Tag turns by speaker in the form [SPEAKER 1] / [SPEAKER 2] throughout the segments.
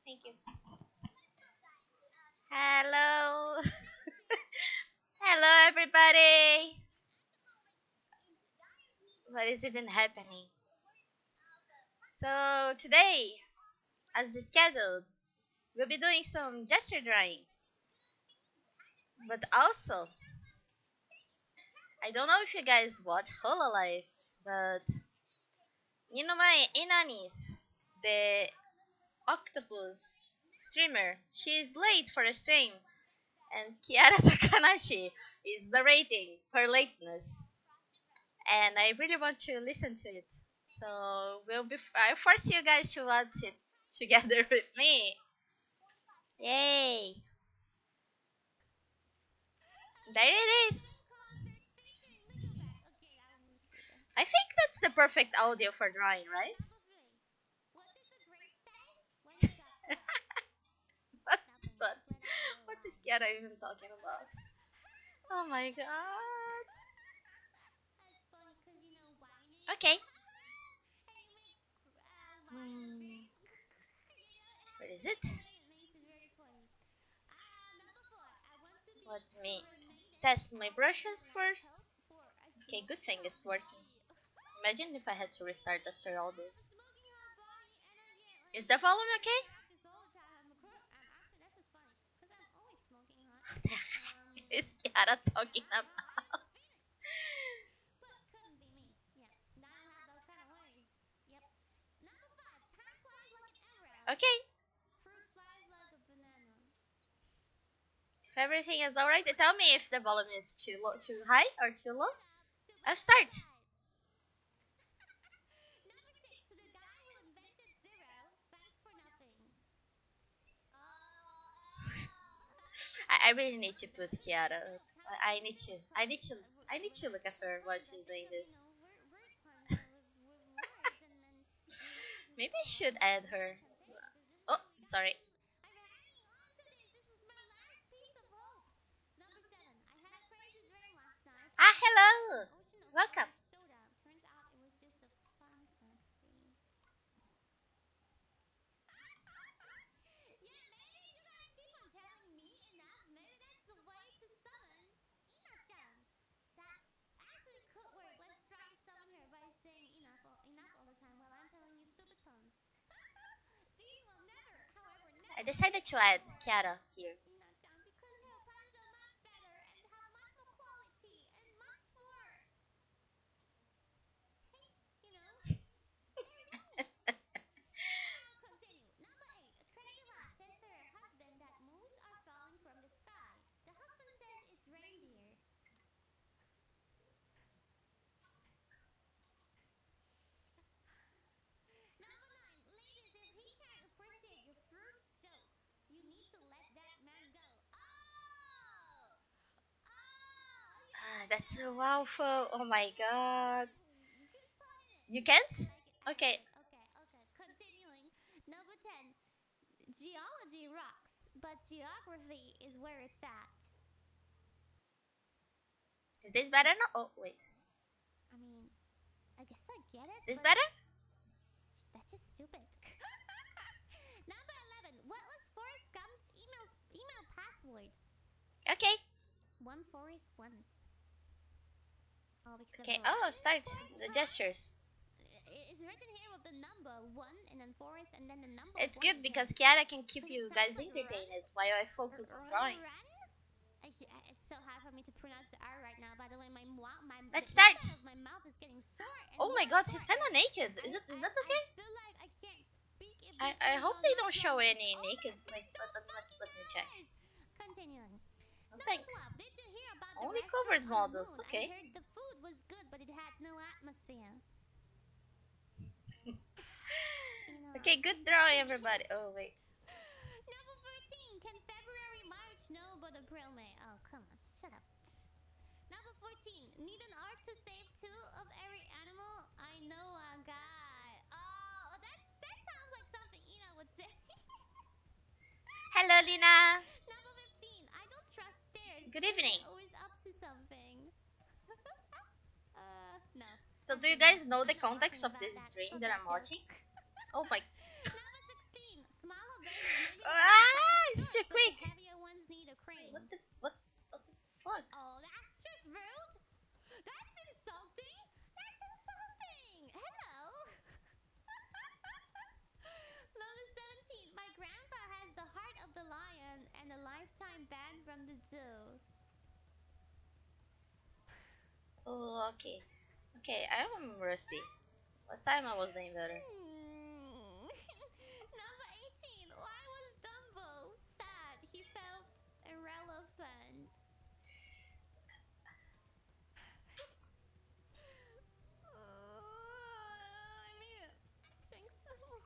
[SPEAKER 1] Thank you. Hello. Hello, everybody. What is even happening? So, today, as scheduled, we'll be doing some gesture drawing. But also, I don't know if you guys watch Hololive, but my Inanis, the octopus streamer, she's late for a stream. And Kiara Takanashi is narrating her lateness. And I really want to listen to it. So I force you guys to watch it together with me. Yay! There it is. I think that's the perfect audio for drawing, right? what, what, what is Kiara even talking about? Oh my god. Okay. Hmm, where is it? Let me test my brushes first. Okay, good thing it's working. Imagine if I had to restart after all this. Is the volume okay? What the heck is Kiara talking about? Okay, if everything is alright, tell me if the volume is too low, too high, or too low. I'll start. I really need to put Kiara. I need to. I need to. I need to look at her while she's doing this. Maybe I should add her. Oh, sorry. Ah, hello. Welcome. I decided to add Kiara here. Ah, that's a wow photo. Oh my god. You can't? Okay. Is this better now? Oh, wait. Is this better? Okay. Okay. Oh, start the gestures. It's good because Kiara can keep you guys entertained while I focus on drawing. Let's start. Oh my god, he's kind of naked. Is that okay? I hope they don't show any naked. Like let me check. No thanks. Only covered models. Okay. Okay, good drawing, everybody. Oh wait. Oops. Hello, Lina. Good evening. So, do you guys know the context of this stream that I'm watching? Oh my. It's too
[SPEAKER 2] but the
[SPEAKER 1] quick.
[SPEAKER 2] heavier ones need a
[SPEAKER 1] Wait,
[SPEAKER 2] crane.
[SPEAKER 1] what the fuck?
[SPEAKER 2] Oh, that's just rude. That's insulting. That's insulting. Hello. Number 17. My grandpa has the heart of the lion and a lifetime ban from the zoo.
[SPEAKER 1] Oh, okay. Okay, I'm rusty. Last time I was doing better.
[SPEAKER 2] Number 18. Why was Dumbo sad? He felt irrelevant. I need to drink some more.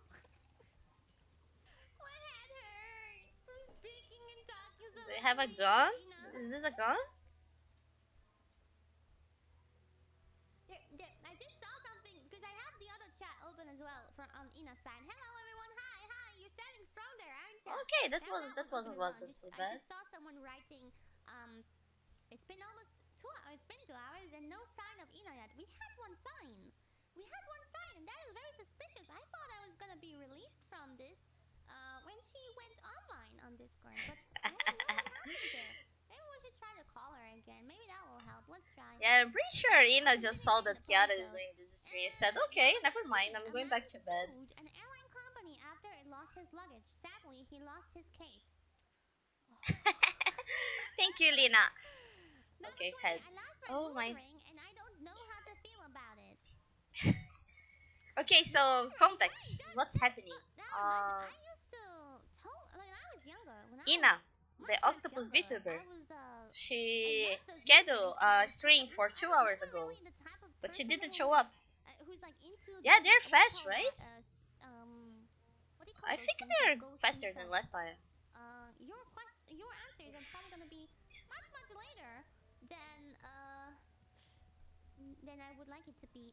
[SPEAKER 2] My head hurts from speaking and talking so
[SPEAKER 1] They
[SPEAKER 2] much
[SPEAKER 1] have
[SPEAKER 2] in
[SPEAKER 1] a
[SPEAKER 2] English,
[SPEAKER 1] gun?
[SPEAKER 2] Ina.
[SPEAKER 1] Is this a gun?
[SPEAKER 2] I just saw something because I have the other chat open as well from Ina's side. Hello everyone, hi. You're standing strong there, aren't you?
[SPEAKER 1] Okay,
[SPEAKER 2] Now that was open as well.
[SPEAKER 1] wasn't so
[SPEAKER 2] I
[SPEAKER 1] bad.
[SPEAKER 2] just saw someone writing. It's been almost 2 hours. It's been 2 hours and no sign of Ina yet. We had one sign. And that is very suspicious. I thought I was gonna be released from this when she went online on Discord, but I don't know what happened there. Maybe we should try to call her again. Maybe that will help. Let's try.
[SPEAKER 1] Yeah, I'm pretty sure Ina just saw that Kiara is doing this stream and said, okay, never mind, I'm
[SPEAKER 2] A
[SPEAKER 1] going
[SPEAKER 2] man
[SPEAKER 1] back to bed.
[SPEAKER 2] sued an airline company after it lost his luggage. Sadly, he lost his case.
[SPEAKER 1] Thank you, Lina.
[SPEAKER 2] Number
[SPEAKER 1] Okay,
[SPEAKER 2] 20.
[SPEAKER 1] head.
[SPEAKER 2] I lost my
[SPEAKER 1] Oh
[SPEAKER 2] mood
[SPEAKER 1] my.
[SPEAKER 2] ring and I don't know how to feel about it.
[SPEAKER 1] Okay, so
[SPEAKER 2] Mood ring?
[SPEAKER 1] context.
[SPEAKER 2] Wait,
[SPEAKER 1] What's happening?
[SPEAKER 2] that reminds me. I used to when I was younger, when I
[SPEAKER 1] Ina,
[SPEAKER 2] was
[SPEAKER 1] the
[SPEAKER 2] much
[SPEAKER 1] octopus
[SPEAKER 2] younger,
[SPEAKER 1] VTuber,
[SPEAKER 2] I was
[SPEAKER 1] she
[SPEAKER 2] I love those
[SPEAKER 1] scheduled
[SPEAKER 2] mood rings
[SPEAKER 1] a stream for 2
[SPEAKER 2] I was
[SPEAKER 1] hours
[SPEAKER 2] never
[SPEAKER 1] ago,
[SPEAKER 2] really the type of
[SPEAKER 1] but she
[SPEAKER 2] person
[SPEAKER 1] didn't
[SPEAKER 2] who
[SPEAKER 1] show up.
[SPEAKER 2] who's like into
[SPEAKER 1] Yeah,
[SPEAKER 2] those,
[SPEAKER 1] they're
[SPEAKER 2] what do you
[SPEAKER 1] fast,
[SPEAKER 2] call
[SPEAKER 1] right?
[SPEAKER 2] that? What do you call
[SPEAKER 1] I
[SPEAKER 2] those
[SPEAKER 1] think
[SPEAKER 2] things that
[SPEAKER 1] they're
[SPEAKER 2] go through
[SPEAKER 1] faster than
[SPEAKER 2] stuff?
[SPEAKER 1] last time.
[SPEAKER 2] Your answers are probably gonna be much later than I would like it to be.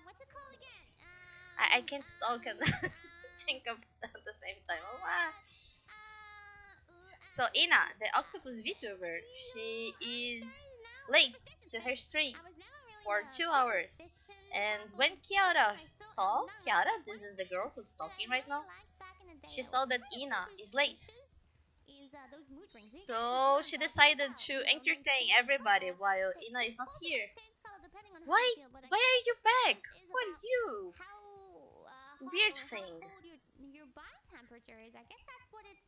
[SPEAKER 2] What's it called again?
[SPEAKER 1] I can't talk and think of at the same time. Oh, wow. So Ina, the octopus VTuber, she is late to her stream
[SPEAKER 2] I was never really
[SPEAKER 1] for
[SPEAKER 2] the
[SPEAKER 1] 2 hours.
[SPEAKER 2] superstition
[SPEAKER 1] And
[SPEAKER 2] type of
[SPEAKER 1] when
[SPEAKER 2] person.
[SPEAKER 1] Kiara
[SPEAKER 2] I still
[SPEAKER 1] saw,
[SPEAKER 2] am not.
[SPEAKER 1] Kiara,
[SPEAKER 2] But
[SPEAKER 1] this
[SPEAKER 2] one
[SPEAKER 1] is the
[SPEAKER 2] thing
[SPEAKER 1] girl who's
[SPEAKER 2] that I
[SPEAKER 1] talking right
[SPEAKER 2] really
[SPEAKER 1] now,
[SPEAKER 2] liked back in the day
[SPEAKER 1] she
[SPEAKER 2] that
[SPEAKER 1] saw
[SPEAKER 2] was
[SPEAKER 1] that
[SPEAKER 2] kind of
[SPEAKER 1] Ina is late.
[SPEAKER 2] superstitious is those mood rings. You guys
[SPEAKER 1] So
[SPEAKER 2] just
[SPEAKER 1] she
[SPEAKER 2] learned
[SPEAKER 1] decided
[SPEAKER 2] about,
[SPEAKER 1] to
[SPEAKER 2] they
[SPEAKER 1] entertain
[SPEAKER 2] change
[SPEAKER 1] everybody
[SPEAKER 2] color.
[SPEAKER 1] while
[SPEAKER 2] They
[SPEAKER 1] Ina is not
[SPEAKER 2] supposedly
[SPEAKER 1] here.
[SPEAKER 2] change color depending on how
[SPEAKER 1] Why?
[SPEAKER 2] you feel, but I
[SPEAKER 1] Why are
[SPEAKER 2] guess
[SPEAKER 1] you back?
[SPEAKER 2] this is
[SPEAKER 1] Who are
[SPEAKER 2] about
[SPEAKER 1] you?
[SPEAKER 2] how hot
[SPEAKER 1] Weird
[SPEAKER 2] or how
[SPEAKER 1] thing.
[SPEAKER 2] cold your body temperature is. I guess that's what it's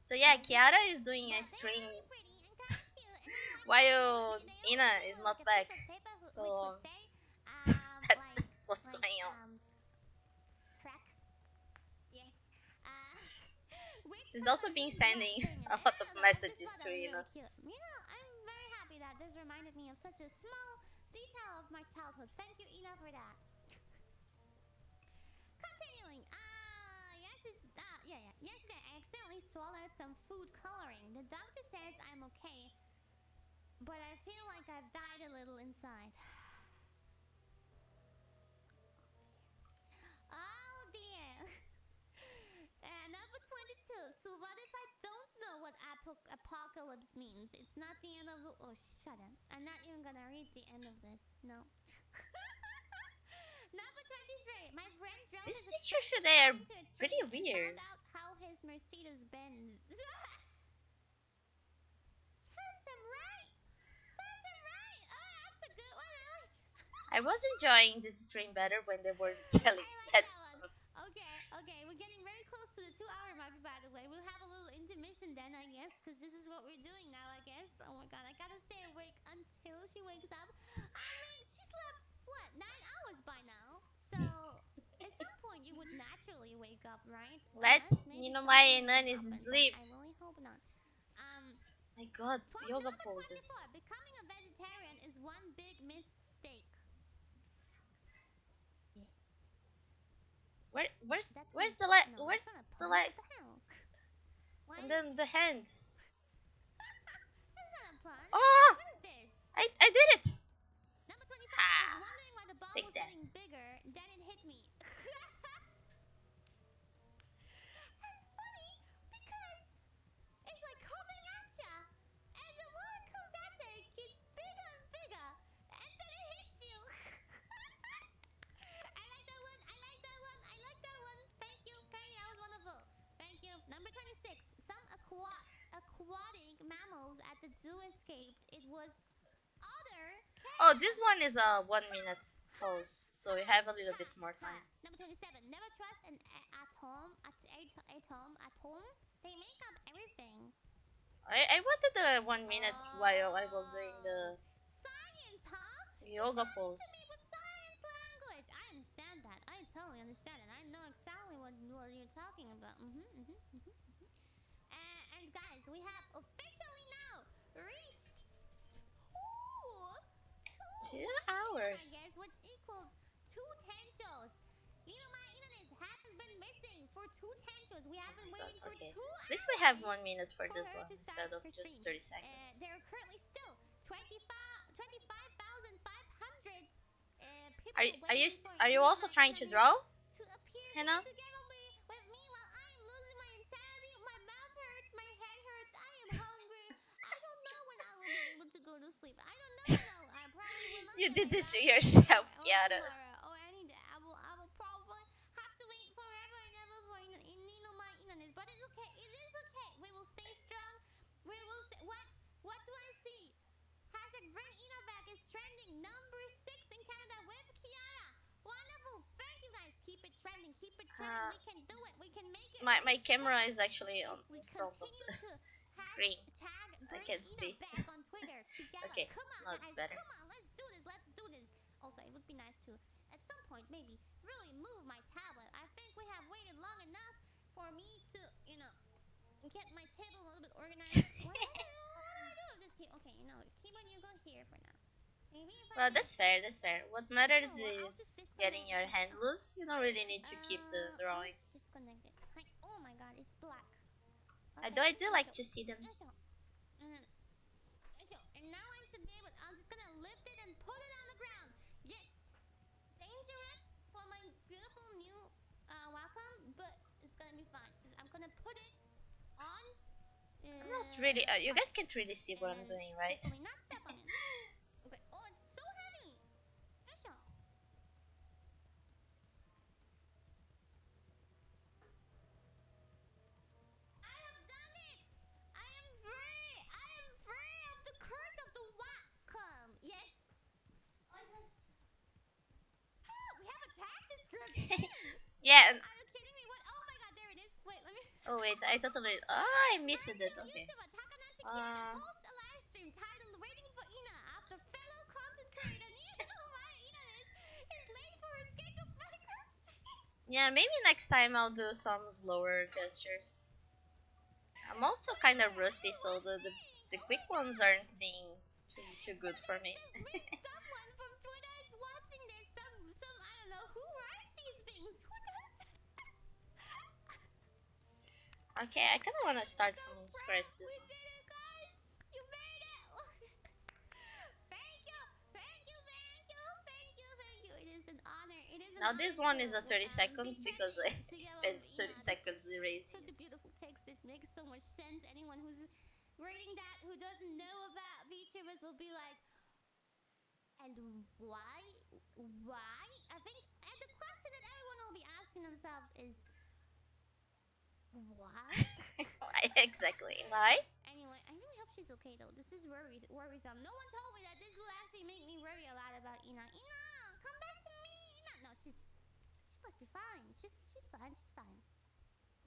[SPEAKER 1] So yeah,
[SPEAKER 2] measured.
[SPEAKER 1] Kiara is doing
[SPEAKER 2] But
[SPEAKER 1] a
[SPEAKER 2] they were
[SPEAKER 1] stream
[SPEAKER 2] really pretty and kind of cute, and I liked
[SPEAKER 1] while
[SPEAKER 2] them. They
[SPEAKER 1] Ina
[SPEAKER 2] always gave
[SPEAKER 1] is
[SPEAKER 2] me
[SPEAKER 1] not
[SPEAKER 2] like a
[SPEAKER 1] back.
[SPEAKER 2] piece of paper which
[SPEAKER 1] So
[SPEAKER 2] would say
[SPEAKER 1] that's what's going on.
[SPEAKER 2] track. Yes. Which
[SPEAKER 1] She's
[SPEAKER 2] color
[SPEAKER 1] also been
[SPEAKER 2] means what
[SPEAKER 1] sending
[SPEAKER 2] thing? And
[SPEAKER 1] a
[SPEAKER 2] I
[SPEAKER 1] lot of
[SPEAKER 2] don't know. I just
[SPEAKER 1] messages
[SPEAKER 2] thought
[SPEAKER 1] to
[SPEAKER 2] that was
[SPEAKER 1] Ina.
[SPEAKER 2] really cute. I'm very happy that this reminded me of such a small detail of my childhood. Thank you, Ina, for that. Continuing. Yesterday I accidentally swallowed some food coloring. The doctor says I'm okay, but I feel like I've died a little inside. Oh dear. Number 22. So what if I don't know what apocalypse means? It's not the end of the... Oh, shut up. I'm not even gonna read the end of this. No. Number 23. My friend drove
[SPEAKER 1] These
[SPEAKER 2] his
[SPEAKER 1] pictures
[SPEAKER 2] expensive
[SPEAKER 1] today are
[SPEAKER 2] car into a
[SPEAKER 1] pretty
[SPEAKER 2] tree and
[SPEAKER 1] weird.
[SPEAKER 2] found out how his Mercedes Benz. Serves him right. Serves him right. Oh, that's a good one.
[SPEAKER 1] I was enjoying this stream better when they were telling
[SPEAKER 2] I like
[SPEAKER 1] bad
[SPEAKER 2] that one.
[SPEAKER 1] ones.
[SPEAKER 2] Okay. We're getting very close to the 2 hour mark, by the way. We'll have a little intermission then, I guess, because this is what we're doing now, I guess. Oh my god, I gotta stay awake until she wakes up. I mean, she slept, what, 9 hours by now? So, at some point, you would naturally wake up, right?
[SPEAKER 1] Let
[SPEAKER 2] Unless maybe
[SPEAKER 1] Ninomai
[SPEAKER 2] something
[SPEAKER 1] and
[SPEAKER 2] will
[SPEAKER 1] Nanis
[SPEAKER 2] happen,
[SPEAKER 1] sleep.
[SPEAKER 2] but I really hope not.
[SPEAKER 1] My god, yoga
[SPEAKER 2] Number
[SPEAKER 1] poses.
[SPEAKER 2] 24. Becoming a vegetarian is one big mistake. Yeah.
[SPEAKER 1] Where's
[SPEAKER 2] That's
[SPEAKER 1] where's
[SPEAKER 2] a,
[SPEAKER 1] the leg?
[SPEAKER 2] no,
[SPEAKER 1] Where's
[SPEAKER 2] that's not a
[SPEAKER 1] the
[SPEAKER 2] pun.
[SPEAKER 1] leg?
[SPEAKER 2] What the hell? Why
[SPEAKER 1] And
[SPEAKER 2] is...
[SPEAKER 1] then the hand.
[SPEAKER 2] That's not a pun.
[SPEAKER 1] Oh!
[SPEAKER 2] What is this?
[SPEAKER 1] I did it!
[SPEAKER 2] Number 25.
[SPEAKER 1] Ha!
[SPEAKER 2] I was wondering why the ball
[SPEAKER 1] Take
[SPEAKER 2] was
[SPEAKER 1] that.
[SPEAKER 2] getting bigger, then it hit me. That's funny because it's like coming at ya, and the more it comes at ya, it gets bigger and bigger, and then it hits you. I like that one. Thank you, Perry. That was wonderful. Thank you. Number
[SPEAKER 1] Oh, this one is a 1 minute pause, so we have a little bit more time.
[SPEAKER 2] Number 27. Never trust an at home at home. They make up everything.
[SPEAKER 1] I wanted the 1 minute while I was doing
[SPEAKER 2] Oh,
[SPEAKER 1] the
[SPEAKER 2] science, huh? You're
[SPEAKER 1] yoga
[SPEAKER 2] talking to me
[SPEAKER 1] pose.
[SPEAKER 2] with science language. I understand that. I totally understand it. I know exactly what you're talking about. And guys, we have officially now reached two 2 I2
[SPEAKER 1] hours.
[SPEAKER 2] guess, which equals two tenchos. You know, my internet has been missing for two tenchos. We
[SPEAKER 1] Oh
[SPEAKER 2] have been
[SPEAKER 1] my god,
[SPEAKER 2] waiting for
[SPEAKER 1] okay.
[SPEAKER 2] two
[SPEAKER 1] At least we have
[SPEAKER 2] hours
[SPEAKER 1] 1 minute for
[SPEAKER 2] for
[SPEAKER 1] this
[SPEAKER 2] her
[SPEAKER 1] one
[SPEAKER 2] to start
[SPEAKER 1] instead of
[SPEAKER 2] her
[SPEAKER 1] just
[SPEAKER 2] stream.
[SPEAKER 1] 30 seconds.
[SPEAKER 2] There are currently still 25,500
[SPEAKER 1] Are you,
[SPEAKER 2] people
[SPEAKER 1] are you,
[SPEAKER 2] waiting for
[SPEAKER 1] are you also
[SPEAKER 2] my
[SPEAKER 1] trying to
[SPEAKER 2] internet
[SPEAKER 1] draw,
[SPEAKER 2] to appear here
[SPEAKER 1] Hannah?
[SPEAKER 2] together with me while I am losing my insanity. My mouth hurts, my head hurts, I am hungry. I don't know when I will be able to go to sleep. I don't know when I probably will not
[SPEAKER 1] You
[SPEAKER 2] get
[SPEAKER 1] did
[SPEAKER 2] my
[SPEAKER 1] this to
[SPEAKER 2] vaccine today
[SPEAKER 1] yourself,
[SPEAKER 2] or
[SPEAKER 1] Kiara.
[SPEAKER 2] tomorrow or any day. I will probably have to wait forever and ever for my internet. But it's okay. It is okay. We will stay strong. We will stay. What do I see? Hashtag Bring Ina Back is trending number 6 in Canada with Kiara. Wonderful. Thank you guys. Keep it trending. Keep it trending.
[SPEAKER 1] Uh,
[SPEAKER 2] We can do it. We can make it.
[SPEAKER 1] my
[SPEAKER 2] We
[SPEAKER 1] my camera
[SPEAKER 2] can
[SPEAKER 1] is actually on
[SPEAKER 2] if we
[SPEAKER 1] in front of
[SPEAKER 2] continue
[SPEAKER 1] the
[SPEAKER 2] to
[SPEAKER 1] screen.
[SPEAKER 2] hashtag
[SPEAKER 1] I
[SPEAKER 2] Bring
[SPEAKER 1] can't
[SPEAKER 2] Ina
[SPEAKER 1] see.
[SPEAKER 2] Back on Twitter together.
[SPEAKER 1] Okay,
[SPEAKER 2] Come on,
[SPEAKER 1] now it's
[SPEAKER 2] guys.
[SPEAKER 1] better.
[SPEAKER 2] Come on. Let's do this. Let's do this. Also, it would be nice to, at some point, maybe really move my tablet. I think we have waited long enough for me to, get my table a little bit organized. What do I do with this key? Okay, keyboard, you go here for now. Maybe if I
[SPEAKER 1] Well,
[SPEAKER 2] just,
[SPEAKER 1] that's fair. That's fair. What
[SPEAKER 2] you
[SPEAKER 1] matters
[SPEAKER 2] know what? I'll just
[SPEAKER 1] is getting
[SPEAKER 2] disconnect it
[SPEAKER 1] your
[SPEAKER 2] from.
[SPEAKER 1] hand loose. You don't really need to keep the
[SPEAKER 2] I'll just
[SPEAKER 1] drawings.
[SPEAKER 2] disconnect it. Hi. Oh my God, it's black.
[SPEAKER 1] I do.
[SPEAKER 2] Okay.
[SPEAKER 1] I do
[SPEAKER 2] Let's
[SPEAKER 1] like
[SPEAKER 2] go.
[SPEAKER 1] to see them.
[SPEAKER 2] Let's go. And and now I should be able. I'm just gonna lift it and put it on the ground. Yes. Dangerous for my beautiful new welcome, but it's gonna be fine. I'm gonna put it on
[SPEAKER 1] I'm not really. You
[SPEAKER 2] top,
[SPEAKER 1] guys can't really see
[SPEAKER 2] and
[SPEAKER 1] what I'm
[SPEAKER 2] then
[SPEAKER 1] doing, right?
[SPEAKER 2] hopefully not step on it. Okay. Oh, it's so heavy. Isha. I have done it. I am free. I am free of the curse of the Wacom. Yes. Oh yes. We have a tag description.
[SPEAKER 1] Yeah.
[SPEAKER 2] Are you kidding me? What? Oh my God, there it is. Wait, let me.
[SPEAKER 1] Oh wait, I totally.
[SPEAKER 2] On
[SPEAKER 1] Oh, I
[SPEAKER 2] live
[SPEAKER 1] missed it.
[SPEAKER 2] virtual
[SPEAKER 1] Okay.
[SPEAKER 2] YouTuber Takanashi Kiara
[SPEAKER 1] Uh,
[SPEAKER 2] hosts a live stream titled "Waiting for Ina" after fellow content creator Ina is late for her scheduled Minecraft stream.
[SPEAKER 1] yeah. Maybe next time I'll do some slower gestures. I'm also
[SPEAKER 2] What is
[SPEAKER 1] kind of
[SPEAKER 2] that?
[SPEAKER 1] rusty, so the quick ones aren't being too good for me.
[SPEAKER 2] This means someone from Twitter is watching this. Some I don't know who writes these things. Who does that?
[SPEAKER 1] Okay, I kind of want to
[SPEAKER 2] I'm
[SPEAKER 1] start
[SPEAKER 2] so
[SPEAKER 1] from scratch
[SPEAKER 2] proud. We
[SPEAKER 1] this one.
[SPEAKER 2] did it, guys. You made it. Thank you. Thank you. Thank you. Thank you. Thank you. It is an honor. It is an
[SPEAKER 1] Now
[SPEAKER 2] honor
[SPEAKER 1] this one is a
[SPEAKER 2] to
[SPEAKER 1] 30
[SPEAKER 2] be
[SPEAKER 1] seconds because
[SPEAKER 2] trending
[SPEAKER 1] I
[SPEAKER 2] together
[SPEAKER 1] spent
[SPEAKER 2] with
[SPEAKER 1] 30
[SPEAKER 2] Ina. This is
[SPEAKER 1] seconds erasing
[SPEAKER 2] such
[SPEAKER 1] it.
[SPEAKER 2] a beautiful text. It makes so much sense. Anyone who's reading that who doesn't know about VTubers will be like, and why? Why? I think, and the question that everyone will be asking themselves is, why?
[SPEAKER 1] Exactly. Why?
[SPEAKER 2] Anyway, I really hope she's okay though. This is worrisome. No one told me that this will actually make me worry a lot about Ina. Ina, come back to me. Ina, no, she must be fine. She's fine. She's fine.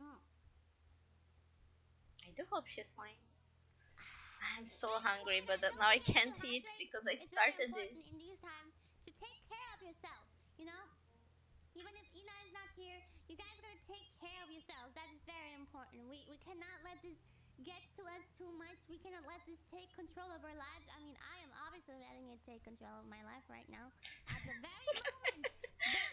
[SPEAKER 2] Mm.
[SPEAKER 1] I do hope she's fine. I'm so
[SPEAKER 2] Please
[SPEAKER 1] hungry,
[SPEAKER 2] ensure
[SPEAKER 1] but
[SPEAKER 2] that
[SPEAKER 1] now I
[SPEAKER 2] don't forget to
[SPEAKER 1] can't eat
[SPEAKER 2] hydrate.
[SPEAKER 1] because I
[SPEAKER 2] It's very
[SPEAKER 1] started
[SPEAKER 2] important in
[SPEAKER 1] this.
[SPEAKER 2] these times to take care of yourself. You know, even if Ina is not here, you guys gotta take care of yourselves. That is very important. We cannot let this get to us too much. We cannot let this take control of our lives. I mean, I am obviously letting it take control of my life right now at the very moment. But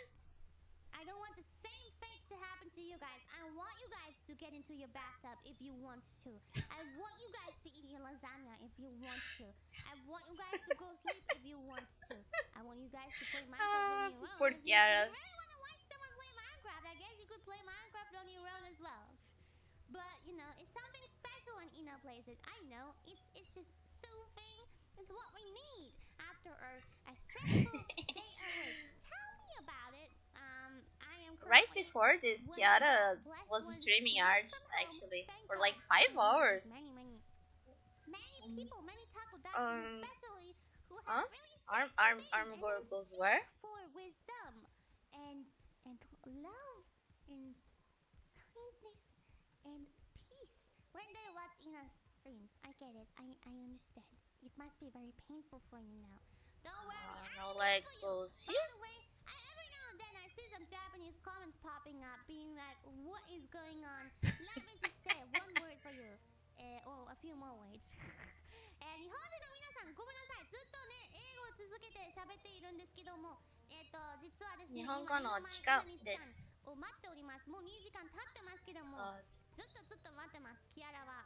[SPEAKER 2] I don't want the same fate to happen to you guys. I want you guys to get into your bathtub if you want to. I want you guys to eat your lasagna if you want to. I want you guys to go sleep if you want to. I want you guys to play Minecraft on your own.
[SPEAKER 1] Poor
[SPEAKER 2] If
[SPEAKER 1] Kiara.
[SPEAKER 2] you really want to watch someone play Minecraft, I guess you could play Minecraft on your own as well. But it's something special when Ina plays it. I know it's just soothing. It's what we need after a stressful day at work. Tell me about it. I am
[SPEAKER 1] Right
[SPEAKER 2] currently
[SPEAKER 1] before this,
[SPEAKER 2] one of the
[SPEAKER 1] Kiara
[SPEAKER 2] blessed
[SPEAKER 1] was
[SPEAKER 2] ones
[SPEAKER 1] streaming
[SPEAKER 2] who work
[SPEAKER 1] arts
[SPEAKER 2] from home.
[SPEAKER 1] actually
[SPEAKER 2] Thank
[SPEAKER 1] for like
[SPEAKER 2] God.
[SPEAKER 1] 5 hours.
[SPEAKER 2] Many
[SPEAKER 1] Um,
[SPEAKER 2] people, many taco doctors
[SPEAKER 1] um,
[SPEAKER 2] especially, who have
[SPEAKER 1] huh?
[SPEAKER 2] really simple things, and
[SPEAKER 1] Armor
[SPEAKER 2] then
[SPEAKER 1] goes
[SPEAKER 2] seek
[SPEAKER 1] where?
[SPEAKER 2] for wisdom and love and kindness and peace. When they watch Ina's streams, I get it. I understand. It must be very painful for you now. Don't worry, I'm
[SPEAKER 1] No
[SPEAKER 2] here
[SPEAKER 1] leg
[SPEAKER 2] for you.
[SPEAKER 1] pose
[SPEAKER 2] By
[SPEAKER 1] here.
[SPEAKER 2] the way, every now and then I see some Japanese comments popping up, being like, "What is going on?" Let me just say one word for you, or a few more words. 日本人の皆さんごめんなさいずっとね英語を続けて喋っているんですけども実はですね今
[SPEAKER 1] 日本語
[SPEAKER 2] 目の前
[SPEAKER 1] の時間
[SPEAKER 2] 稲西さん
[SPEAKER 1] です。
[SPEAKER 2] を待っております。もう2時間経ってますけども、
[SPEAKER 1] Uh,
[SPEAKER 2] ずっと待ってます。キアラは、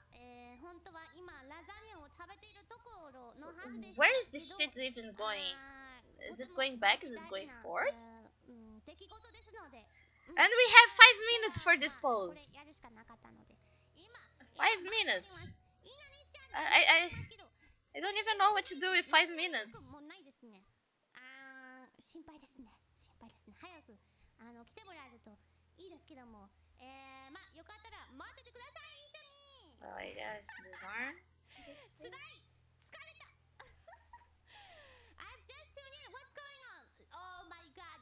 [SPEAKER 2] 本当は今ラザニアを食べているところのはずでし
[SPEAKER 1] where
[SPEAKER 2] た
[SPEAKER 1] is
[SPEAKER 2] け
[SPEAKER 1] this
[SPEAKER 2] ど、
[SPEAKER 1] fit even going?
[SPEAKER 2] と
[SPEAKER 1] Is
[SPEAKER 2] て
[SPEAKER 1] it
[SPEAKER 2] も
[SPEAKER 1] going
[SPEAKER 2] 大
[SPEAKER 1] back?
[SPEAKER 2] 事
[SPEAKER 1] Is it
[SPEAKER 2] 大事
[SPEAKER 1] going
[SPEAKER 2] な、
[SPEAKER 1] forward?
[SPEAKER 2] 出来事ですので、
[SPEAKER 1] And we
[SPEAKER 2] キア
[SPEAKER 1] have 5
[SPEAKER 2] ラ
[SPEAKER 1] minutes for
[SPEAKER 2] は
[SPEAKER 1] this
[SPEAKER 2] これ
[SPEAKER 1] pose.
[SPEAKER 2] やるしかなかったので、今
[SPEAKER 1] 5
[SPEAKER 2] 待っております。
[SPEAKER 1] minutes.
[SPEAKER 2] 稲西ちゃん
[SPEAKER 1] I,
[SPEAKER 2] 待
[SPEAKER 1] I,
[SPEAKER 2] ってますけど、
[SPEAKER 1] I don't even know what to do with 5 minutes.
[SPEAKER 2] もうないですね。心配ですね。心配ですね。早く来てもらえるといいですけども、まあよかったら待っててください一緒に。
[SPEAKER 1] Oh, I guess this arm.
[SPEAKER 2] つらい。疲れた。I've just tuned in. What's going on? Oh my God!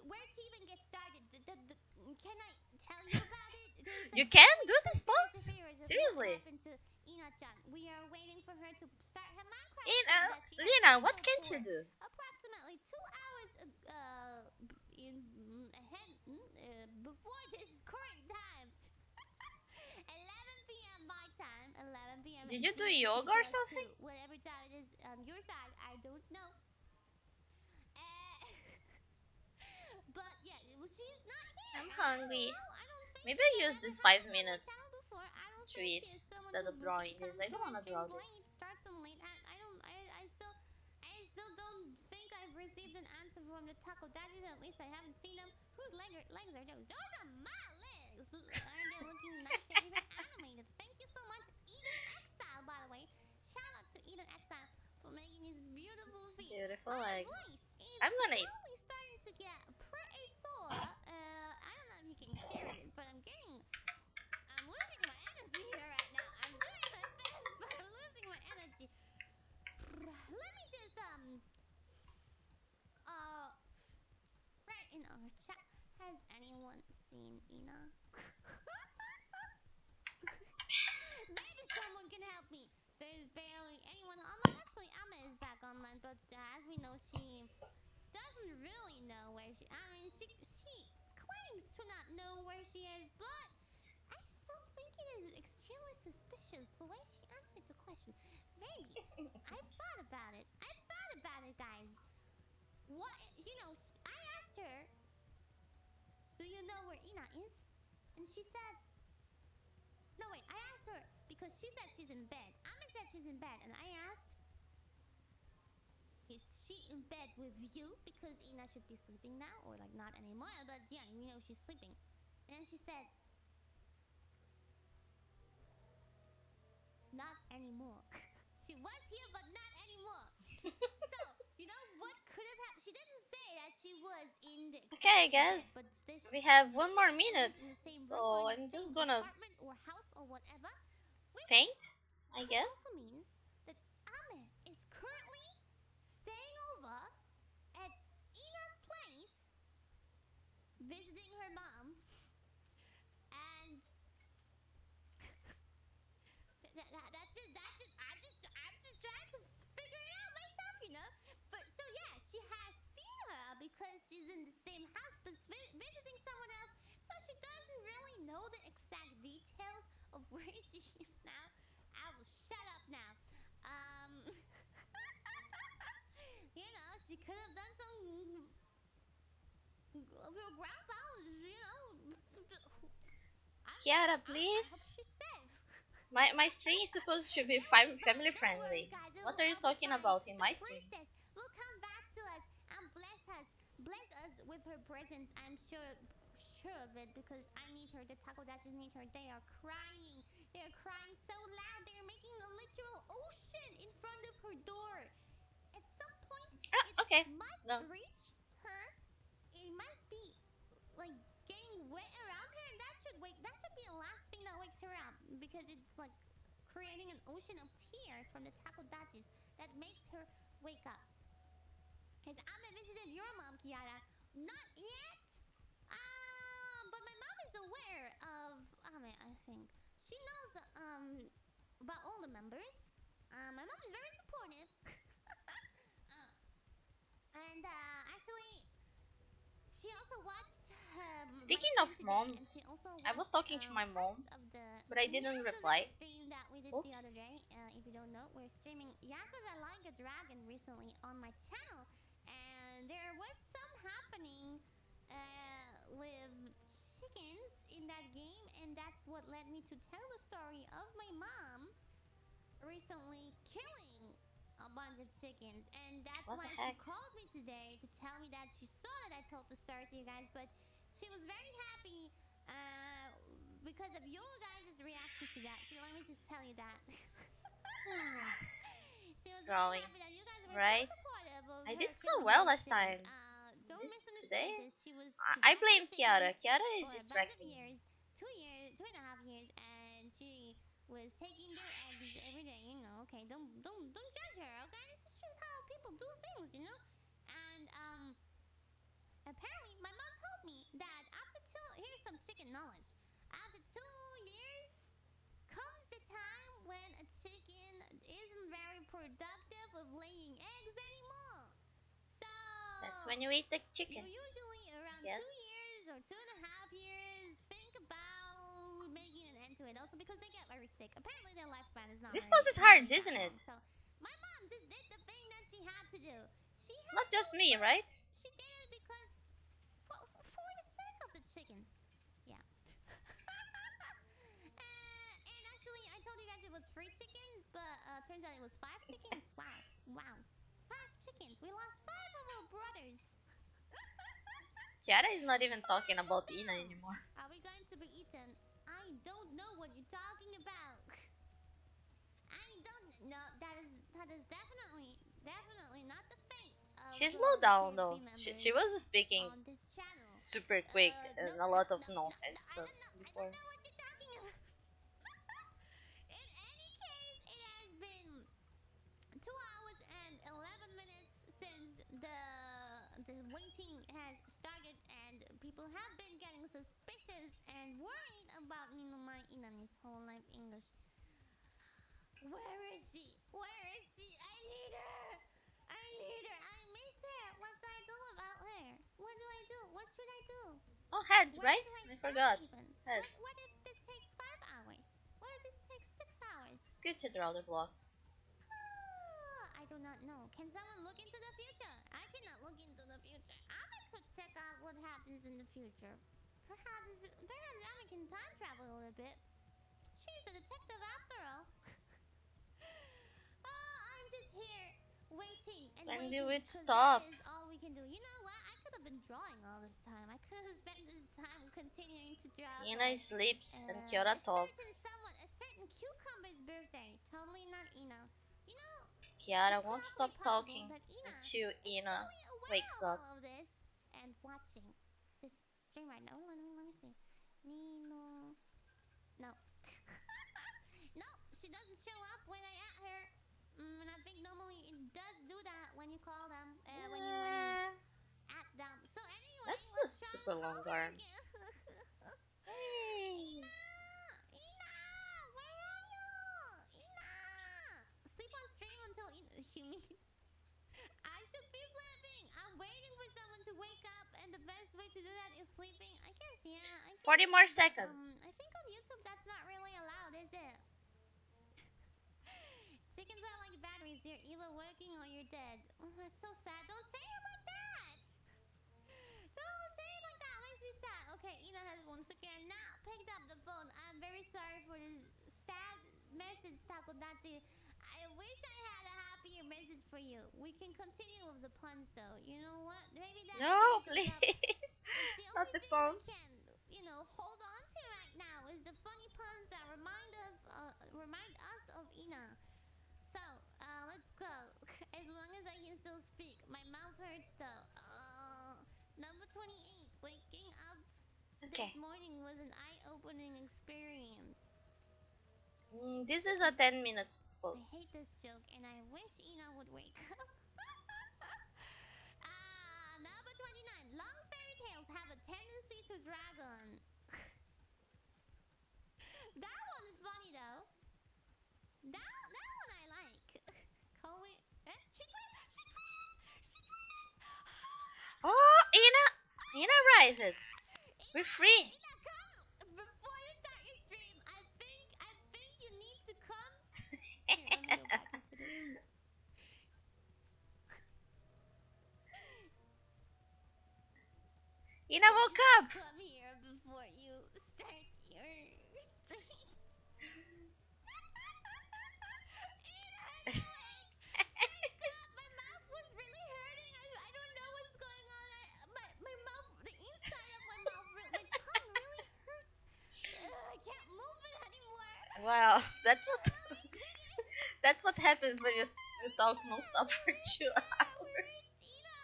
[SPEAKER 2] Where to even get started? Can I tell you about it?
[SPEAKER 1] You can do this
[SPEAKER 2] Conspiracy
[SPEAKER 1] pose?
[SPEAKER 2] theories of what
[SPEAKER 1] Seriously?
[SPEAKER 2] happened to Ina-chan. We are waiting for her to start her Minecraft
[SPEAKER 1] In,
[SPEAKER 2] stream that she has
[SPEAKER 1] Lena, what
[SPEAKER 2] scheduled
[SPEAKER 1] can't
[SPEAKER 2] for
[SPEAKER 1] you do?
[SPEAKER 2] approximately 2 hours in ahead before this current time. 11 p.m. my time. 11 p.m.
[SPEAKER 1] Did you do yoga or something?
[SPEAKER 2] Whatever time it is on your side, I don't know. But yeah, she's not here.
[SPEAKER 1] I'm hungry.
[SPEAKER 2] I don't think
[SPEAKER 1] Maybe
[SPEAKER 2] she's
[SPEAKER 1] I use
[SPEAKER 2] ever
[SPEAKER 1] this
[SPEAKER 2] come
[SPEAKER 1] 5
[SPEAKER 2] to my
[SPEAKER 1] minutes
[SPEAKER 2] channel before. I don't
[SPEAKER 1] to
[SPEAKER 2] think
[SPEAKER 1] eat
[SPEAKER 2] she is someone
[SPEAKER 1] instead of
[SPEAKER 2] who
[SPEAKER 1] drawing
[SPEAKER 2] comes
[SPEAKER 1] this. I
[SPEAKER 2] to
[SPEAKER 1] don't
[SPEAKER 2] our
[SPEAKER 1] want to draw
[SPEAKER 2] streams late,
[SPEAKER 1] this.
[SPEAKER 2] starts them late. I don't. I still don't think I've received an answer from the taco daddies. At least I haven't seen them. Whose legs are those? Those are my legs. Aren't they looking nice? They're even animated. Thank you so much, Eden Exile. By the way, shout out to Eden Exile for making his beautiful feet.
[SPEAKER 1] Beautiful
[SPEAKER 2] My
[SPEAKER 1] legs.
[SPEAKER 2] voice is
[SPEAKER 1] I'm gonna eat.
[SPEAKER 2] slowly starting to get pretty sore. I don't know if you can hear it, but I'm losing my energy here right now. I'm doing my best, but I'm losing my energy. Let me just write in our chat. Has anyone seen Ina? Maybe someone can help me. There's barely anyone. Actually, Amma is back online, but as we know, she doesn't really know where she. I mean, she claims to not know where she is, but I still think it is extremely suspicious the way she answered the question. Maybe I thought about it. Guys. What I asked her, "Do you know where Ina is?" And she said, "No, wait." I asked her because she said she's in bed. Amma said she's in bed, and I asked, "Is she in bed with you?" Because Ina should be sleeping now, or like not anymore. But yeah, she's sleeping. And she said, "Not anymore." She was here, but not anymore. So what could have happened? She didn't say that she was in the
[SPEAKER 1] Okay,
[SPEAKER 2] exact
[SPEAKER 1] guys.
[SPEAKER 2] bed, but
[SPEAKER 1] We have one more
[SPEAKER 2] in
[SPEAKER 1] minute.
[SPEAKER 2] the same room
[SPEAKER 1] So
[SPEAKER 2] or in
[SPEAKER 1] I'm
[SPEAKER 2] the
[SPEAKER 1] just
[SPEAKER 2] same
[SPEAKER 1] gonna
[SPEAKER 2] apartment or house or whatever. Which
[SPEAKER 1] paint, I
[SPEAKER 2] could also
[SPEAKER 1] guess.
[SPEAKER 2] mean that Ame is currently staying over at Ina's place, visiting her mom, and I'm just trying to figure it out myself. But so yeah, she has seen her because she's in the same house, but visiting someone else, so she doesn't really know the exact details of where she is now. I will shut up now. She could have done some of her grandpa's.
[SPEAKER 1] Kiara,
[SPEAKER 2] I hope
[SPEAKER 1] please.
[SPEAKER 2] she's safe.
[SPEAKER 1] My stream is supposed to be family
[SPEAKER 2] Don't worry,
[SPEAKER 1] friendly.
[SPEAKER 2] guys.
[SPEAKER 1] What are you
[SPEAKER 2] I'll be
[SPEAKER 1] talking
[SPEAKER 2] fine.
[SPEAKER 1] about in
[SPEAKER 2] The
[SPEAKER 1] my stream?
[SPEAKER 2] princess will come back to us and bless us with her presence. I'm sure of it because I need her. The taco dashes need her. They are crying. They are crying so loud. They are making a literal ocean in front of her door. At some point, it
[SPEAKER 1] Okay.
[SPEAKER 2] must
[SPEAKER 1] No.
[SPEAKER 2] reach her. It must be like getting wet around her, and that should wake. That should be the last thing that wakes her up because it's like creating an ocean of tears from the taco dachis that makes her wake up. Has Ame visited your mom, Kiara? Not yet. But my mom is aware of Ame. I think she knows about all the members. My mom is very supportive. And actually, she also watched my
[SPEAKER 1] Speaking of
[SPEAKER 2] stream today, and she
[SPEAKER 1] moms,
[SPEAKER 2] also
[SPEAKER 1] I was
[SPEAKER 2] watched
[SPEAKER 1] talking to my
[SPEAKER 2] parts
[SPEAKER 1] mom,
[SPEAKER 2] of the
[SPEAKER 1] but I didn't
[SPEAKER 2] Yakuza
[SPEAKER 1] reply.
[SPEAKER 2] stream that we did the other
[SPEAKER 1] Oops.
[SPEAKER 2] day. If you don't know, we're streaming Yakuza Like a Dragon recently on my channel, and there was some happening with chickens in that game, and that's what led me to tell the story of my mom recently killing a bunch of chickens, and that's
[SPEAKER 1] What the
[SPEAKER 2] why she
[SPEAKER 1] heck?
[SPEAKER 2] called me today to tell me that she saw that I told the story to you guys. But she was very happy uh, because of your guys' reactions to that. So let me just tell you that. She was very
[SPEAKER 1] Drawing,
[SPEAKER 2] happy that you guys were so
[SPEAKER 1] right?
[SPEAKER 2] supportive of
[SPEAKER 1] I
[SPEAKER 2] her
[SPEAKER 1] did so
[SPEAKER 2] killing
[SPEAKER 1] well
[SPEAKER 2] those
[SPEAKER 1] last
[SPEAKER 2] chickens.
[SPEAKER 1] time.
[SPEAKER 2] Don't
[SPEAKER 1] This today,
[SPEAKER 2] misunderstand this. She
[SPEAKER 1] I
[SPEAKER 2] had those
[SPEAKER 1] blame
[SPEAKER 2] chickens
[SPEAKER 1] Kiara. Kiara is
[SPEAKER 2] for a bunch of
[SPEAKER 1] distracting me.
[SPEAKER 2] years, 2 years, 2.5 years, and she was taking their eggs every day. You know, okay, don't judge her. Okay, this is just how people do things. You know, and apparently my mom told me that after two, here's some chicken knowledge. After 2 years comes the time when a chicken isn't very productive of laying eggs anymore. So
[SPEAKER 1] That's when you eat the
[SPEAKER 2] you
[SPEAKER 1] chicken,
[SPEAKER 2] usually
[SPEAKER 1] I
[SPEAKER 2] around two
[SPEAKER 1] guess.
[SPEAKER 2] years or 2.5 years think about making an end to it. Also because they get very sick. Apparently their lifespan is not
[SPEAKER 1] This
[SPEAKER 2] very
[SPEAKER 1] pose is hard,
[SPEAKER 2] really that
[SPEAKER 1] isn't
[SPEAKER 2] long.
[SPEAKER 1] it?
[SPEAKER 2] So my mom just did the thing that she had to do. She
[SPEAKER 1] It's
[SPEAKER 2] had
[SPEAKER 1] not
[SPEAKER 2] to
[SPEAKER 1] just me,
[SPEAKER 2] because
[SPEAKER 1] right?
[SPEAKER 2] she did it because for the sake of the chickens. Yeah. And actually, I told you guys it was 3 chickens, but turns out it was 5 chickens. Wow, wow, 5 chickens. We lost 5 of our brothers.
[SPEAKER 1] Kiara is not even talking about
[SPEAKER 2] So,
[SPEAKER 1] Ina anymore.
[SPEAKER 2] are we going to be eaten? I don't know what you're talking about. I don't know. That is definitely not the fate of
[SPEAKER 1] She slowed down
[SPEAKER 2] KFP
[SPEAKER 1] though.
[SPEAKER 2] members
[SPEAKER 1] She was speaking
[SPEAKER 2] on this channel.
[SPEAKER 1] super quick
[SPEAKER 2] No,
[SPEAKER 1] and a
[SPEAKER 2] no,
[SPEAKER 1] lot of
[SPEAKER 2] no, no, no.
[SPEAKER 1] nonsense
[SPEAKER 2] I
[SPEAKER 1] stuff
[SPEAKER 2] don't know. I don't
[SPEAKER 1] before.
[SPEAKER 2] know what you're talking about. In any case, it has been 2 hours and 11 minutes since the waiting has started, and people have been getting suspicious and worried about Ninumai Inani's whole life English. Where is she? Where is she? I need her. I need her. I miss her. What do I do about her? What do I do? What should I do?
[SPEAKER 1] Oh, head,
[SPEAKER 2] Where do
[SPEAKER 1] right?
[SPEAKER 2] I
[SPEAKER 1] I
[SPEAKER 2] start
[SPEAKER 1] forgot.
[SPEAKER 2] even?
[SPEAKER 1] Head.
[SPEAKER 2] What if this takes 5 hours? What if this takes 6 hours?
[SPEAKER 1] It's good to draw the block.
[SPEAKER 2] I do not know. Can someone look into the future? I cannot look into the future. Ami could check out what happens in the future. Perhaps Ami can time travel a little bit. She's a detective after all. I'm just here waiting and
[SPEAKER 1] When we
[SPEAKER 2] waiting
[SPEAKER 1] would
[SPEAKER 2] because that
[SPEAKER 1] stop.
[SPEAKER 2] is all we can do. You know what? I could have been drawing all this time. I could have spent this time continuing to draw for
[SPEAKER 1] Ina sleeps and
[SPEAKER 2] a
[SPEAKER 1] Kiara
[SPEAKER 2] certain
[SPEAKER 1] talks.
[SPEAKER 2] someone, a certain cucumber's birthday. Totally not Ina. You know, it's
[SPEAKER 1] Kiara won't
[SPEAKER 2] possibly
[SPEAKER 1] stop
[SPEAKER 2] possible
[SPEAKER 1] talking
[SPEAKER 2] that Ina
[SPEAKER 1] until
[SPEAKER 2] is
[SPEAKER 1] Ina
[SPEAKER 2] fully aware
[SPEAKER 1] wakes
[SPEAKER 2] of
[SPEAKER 1] up.
[SPEAKER 2] all of this and watching this stream right now. Let me see. Nino. No. No, she doesn't show up when I at her. And I think normally it does do that when you call them, when you at them. So anyway,
[SPEAKER 1] That's a
[SPEAKER 2] let's try
[SPEAKER 1] super
[SPEAKER 2] and call
[SPEAKER 1] long
[SPEAKER 2] her
[SPEAKER 1] arm.
[SPEAKER 2] again.
[SPEAKER 1] Hey.
[SPEAKER 2] Ina, Ina, where are you? Ina, sleep on stream until you mean I should be sleeping. I'm waiting for someone to wake up, and the best way to do that is sleeping. I guess, yeah, I guess
[SPEAKER 1] 40
[SPEAKER 2] so.
[SPEAKER 1] more
[SPEAKER 2] But
[SPEAKER 1] seconds.
[SPEAKER 2] I think on YouTube that's not really allowed, is it? Chickens are like batteries. You're either working or you're dead. Oh, that's so sad. Don't say it like that. Don't say it like that. It makes me sad. Okay, Ina has once again now picked up the phone. I'm very sorry for this sad message, Takodachi. I wish I had a happier message for you. We can continue with the puns though. You know what? Maybe that
[SPEAKER 1] No,
[SPEAKER 2] cheers us up.
[SPEAKER 1] please.
[SPEAKER 2] It's the
[SPEAKER 1] Not
[SPEAKER 2] only
[SPEAKER 1] the
[SPEAKER 2] thing we
[SPEAKER 1] phones.
[SPEAKER 2] can, hold on to right now is the funny puns that remind us of Ina. So, let's go. As long as I can still speak. My mouth hurts though. Number 28. Waking up this
[SPEAKER 1] Okay.
[SPEAKER 2] morning was an eye-opening experience.
[SPEAKER 1] This is a 10 minutes
[SPEAKER 2] I hate this
[SPEAKER 1] pulse.
[SPEAKER 2] joke and I wish Ina would wake up. tendency to dragon. That one's funny though. That one I like. Chloe. Eh? She tweeted. She tweeted. She tweeted.
[SPEAKER 1] Oh, Ina arrived. We're free.
[SPEAKER 2] Ina, come before you start your stream. I think you need to come. Here, let me go back into this.
[SPEAKER 1] Ina
[SPEAKER 2] You
[SPEAKER 1] woke
[SPEAKER 2] need to
[SPEAKER 1] up.
[SPEAKER 2] come here before you start your stream. Ina, thank God, my mouth was really hurting. I don't know what's going on. My mouth, the inside of my mouth, my tongue really hurts. I can't move it anymore.
[SPEAKER 1] Wow,
[SPEAKER 2] I'm really sick.
[SPEAKER 1] that's what happens when you talk non-stop for 2 hours.
[SPEAKER 2] Worst, Ina.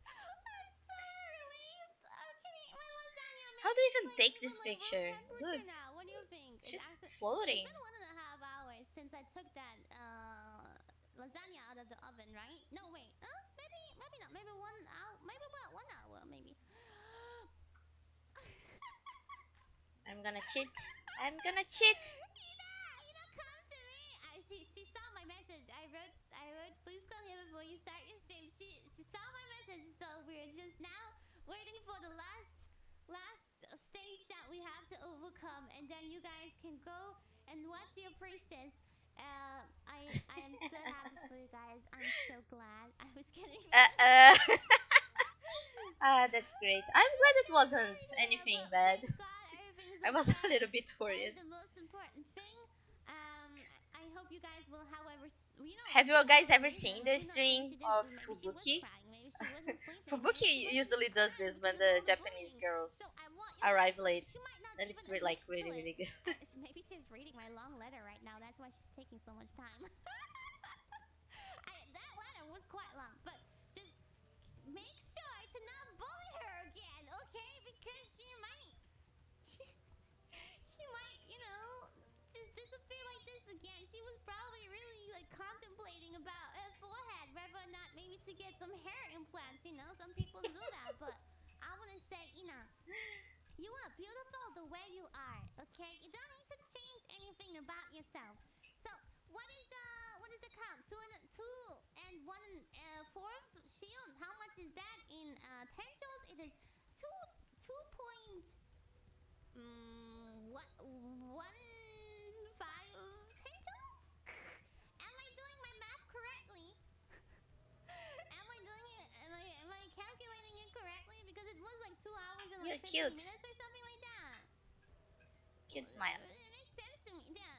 [SPEAKER 2] I'm so relieved. Okay, my lasagna
[SPEAKER 1] How
[SPEAKER 2] made
[SPEAKER 1] do
[SPEAKER 2] it
[SPEAKER 1] you even
[SPEAKER 2] slightly
[SPEAKER 1] take this
[SPEAKER 2] below room
[SPEAKER 1] picture? Look,
[SPEAKER 2] temperature now. What do you think?
[SPEAKER 1] it's
[SPEAKER 2] It's
[SPEAKER 1] just
[SPEAKER 2] actually. It's
[SPEAKER 1] floating.
[SPEAKER 2] been 1.5 hours since I took that lasagna out of the oven, right? No, wait. Maybe not. Maybe 1 hour. Maybe about 1 hour. Maybe.
[SPEAKER 1] I'm gonna cheat. I'm gonna cheat.
[SPEAKER 2] Ina, come to me. She saw my message. I wrote, please come here before you start your stream. She saw my message, so we're just now waiting for the last stage that we have to overcome, and then you guys can go and watch your priestess. I am so happy for you guys. I'm so glad. I was kidding.
[SPEAKER 1] Uh, that's great. I'm glad it wasn't
[SPEAKER 2] Yeah,
[SPEAKER 1] anything
[SPEAKER 2] but
[SPEAKER 1] bad.
[SPEAKER 2] thank God everything's
[SPEAKER 1] I was a
[SPEAKER 2] okay.
[SPEAKER 1] little bit
[SPEAKER 2] That is
[SPEAKER 1] worried.
[SPEAKER 2] the most important thing. I hope you guys will, however,
[SPEAKER 1] Have
[SPEAKER 2] for
[SPEAKER 1] you
[SPEAKER 2] whatever
[SPEAKER 1] guys ever
[SPEAKER 2] reason,
[SPEAKER 1] seen the
[SPEAKER 2] who knows? Maybe
[SPEAKER 1] stream
[SPEAKER 2] she didn't.
[SPEAKER 1] of
[SPEAKER 2] Maybe she was
[SPEAKER 1] Fubuki?
[SPEAKER 2] crying. Maybe she wasn't sleeping. Maybe she
[SPEAKER 1] Fubuki
[SPEAKER 2] wasn't
[SPEAKER 1] usually
[SPEAKER 2] even
[SPEAKER 1] does
[SPEAKER 2] crying
[SPEAKER 1] this when
[SPEAKER 2] because of
[SPEAKER 1] the
[SPEAKER 2] all the
[SPEAKER 1] Japanese
[SPEAKER 2] bullying. So
[SPEAKER 1] girls
[SPEAKER 2] I want,
[SPEAKER 1] arrive late,
[SPEAKER 2] she might not
[SPEAKER 1] and
[SPEAKER 2] even
[SPEAKER 1] it's
[SPEAKER 2] admit
[SPEAKER 1] like
[SPEAKER 2] to
[SPEAKER 1] really
[SPEAKER 2] it.
[SPEAKER 1] really good.
[SPEAKER 2] Maybe she's reading my long letter right now. That's why she's taking so much time. That letter was quite long, but just make sure to not bully her again, okay? Because she might, just disappear like this again. She was probably really like contemplating about her forehead, whether or not maybe to get some hair implants. Some people do that, but I want to say, you are beautiful the way you are. Okay, you don't need to change anything about yourself. So, what is the count? Two and 4 shield. How much is that in tenjos? It is 2 what 1 5 tenjos? Am I doing my math correctly? Am I doing it? Am I calculating it correctly? Because it was like 2 hours and like
[SPEAKER 1] You're
[SPEAKER 2] 15
[SPEAKER 1] cute.
[SPEAKER 2] minutes or something like that.
[SPEAKER 1] Cute smile.
[SPEAKER 2] It makes sense to me. Yeah.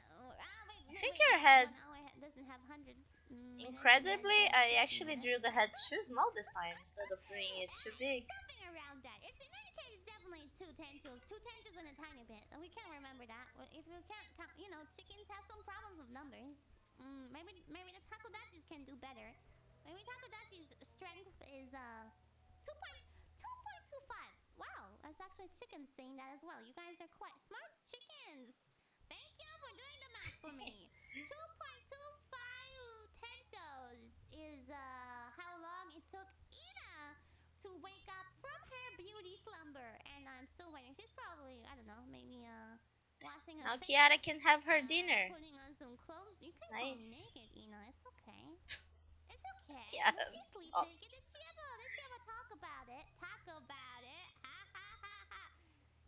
[SPEAKER 2] Wait,
[SPEAKER 1] I
[SPEAKER 2] no,
[SPEAKER 1] think
[SPEAKER 2] wait.
[SPEAKER 1] your
[SPEAKER 2] No,
[SPEAKER 1] head,
[SPEAKER 2] 1 hour doesn't have 100 minutes, and then
[SPEAKER 1] incredibly,
[SPEAKER 2] she has
[SPEAKER 1] I
[SPEAKER 2] 60
[SPEAKER 1] actually drew
[SPEAKER 2] minutes.
[SPEAKER 1] the head too small this time instead of doing it too big.
[SPEAKER 2] Something around that. It's in any case, it's definitely two tensions and a tiny bit. We can't remember that. If you can't count, chickens have some problems with numbers. Maybe the takodachis can do better. Maybe takodachi's strength is 2.25. Wow, that's actually chickens saying that as well. You guys are quite smart chickens. Thank you for doing the math for me. 2.25 tentos is how long it took Ina to wake up from her beauty slumber, and I'm still waiting. She's probably, I don't know, maybe washing her
[SPEAKER 1] Now
[SPEAKER 2] face,
[SPEAKER 1] Kiara can have her dinner.
[SPEAKER 2] putting on some clothes. You can call me
[SPEAKER 1] Nice.
[SPEAKER 2] naked, Ina. It's okay. It's okay.
[SPEAKER 1] Kiara,
[SPEAKER 2] She sleep
[SPEAKER 1] stop.
[SPEAKER 2] naked. Did she ever talk about it? Talk about it. Ha ha ha ha.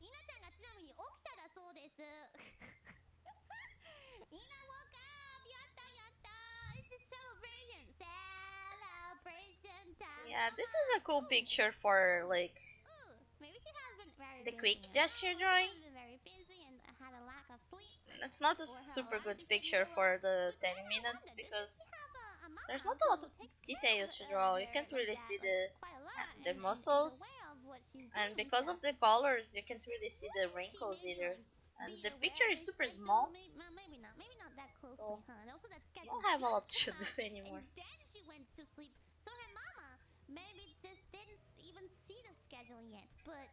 [SPEAKER 2] イナちゃんがちなみに起きただそうです。イナ woke up! やったやった! It's a celebration! Celebration time!
[SPEAKER 1] Yeah, this is a cool picture for like
[SPEAKER 2] Ooh, maybe she has been very
[SPEAKER 1] the
[SPEAKER 2] busy.
[SPEAKER 1] quick gesture
[SPEAKER 2] She
[SPEAKER 1] drawing.
[SPEAKER 2] has been very busy and had a lack of sleep.
[SPEAKER 1] It's not a
[SPEAKER 2] Or her
[SPEAKER 1] super
[SPEAKER 2] alarm
[SPEAKER 1] good
[SPEAKER 2] just didn't
[SPEAKER 1] picture
[SPEAKER 2] go
[SPEAKER 1] for
[SPEAKER 2] off.
[SPEAKER 1] the
[SPEAKER 2] But
[SPEAKER 1] 10
[SPEAKER 2] then I
[SPEAKER 1] minutes
[SPEAKER 2] wondered, does
[SPEAKER 1] because
[SPEAKER 2] she have a
[SPEAKER 1] there's
[SPEAKER 2] mama
[SPEAKER 1] not a lot
[SPEAKER 2] who
[SPEAKER 1] of
[SPEAKER 2] takes care
[SPEAKER 1] details
[SPEAKER 2] of
[SPEAKER 1] to draw. You
[SPEAKER 2] her
[SPEAKER 1] can't
[SPEAKER 2] like
[SPEAKER 1] really
[SPEAKER 2] that,
[SPEAKER 1] see
[SPEAKER 2] like
[SPEAKER 1] the
[SPEAKER 2] quite a lot,
[SPEAKER 1] the
[SPEAKER 2] and is
[SPEAKER 1] muscles,
[SPEAKER 2] aware of what she's
[SPEAKER 1] and
[SPEAKER 2] doing and
[SPEAKER 1] because
[SPEAKER 2] stuff?
[SPEAKER 1] of the colors, you can't really see the
[SPEAKER 2] Wouldn't she
[SPEAKER 1] wrinkles
[SPEAKER 2] maybe
[SPEAKER 1] either.
[SPEAKER 2] like
[SPEAKER 1] And
[SPEAKER 2] be
[SPEAKER 1] the
[SPEAKER 2] aware
[SPEAKER 1] picture
[SPEAKER 2] of
[SPEAKER 1] is
[SPEAKER 2] her
[SPEAKER 1] super
[SPEAKER 2] schedule?
[SPEAKER 1] small,
[SPEAKER 2] Maybe not that closely,
[SPEAKER 1] so
[SPEAKER 2] huh? And also that
[SPEAKER 1] you
[SPEAKER 2] schedule
[SPEAKER 1] don't have a lot
[SPEAKER 2] just
[SPEAKER 1] to
[SPEAKER 2] came
[SPEAKER 1] do
[SPEAKER 2] out, and
[SPEAKER 1] anymore.
[SPEAKER 2] then she went to sleep. So her mama maybe just didn't even see the schedule yet. But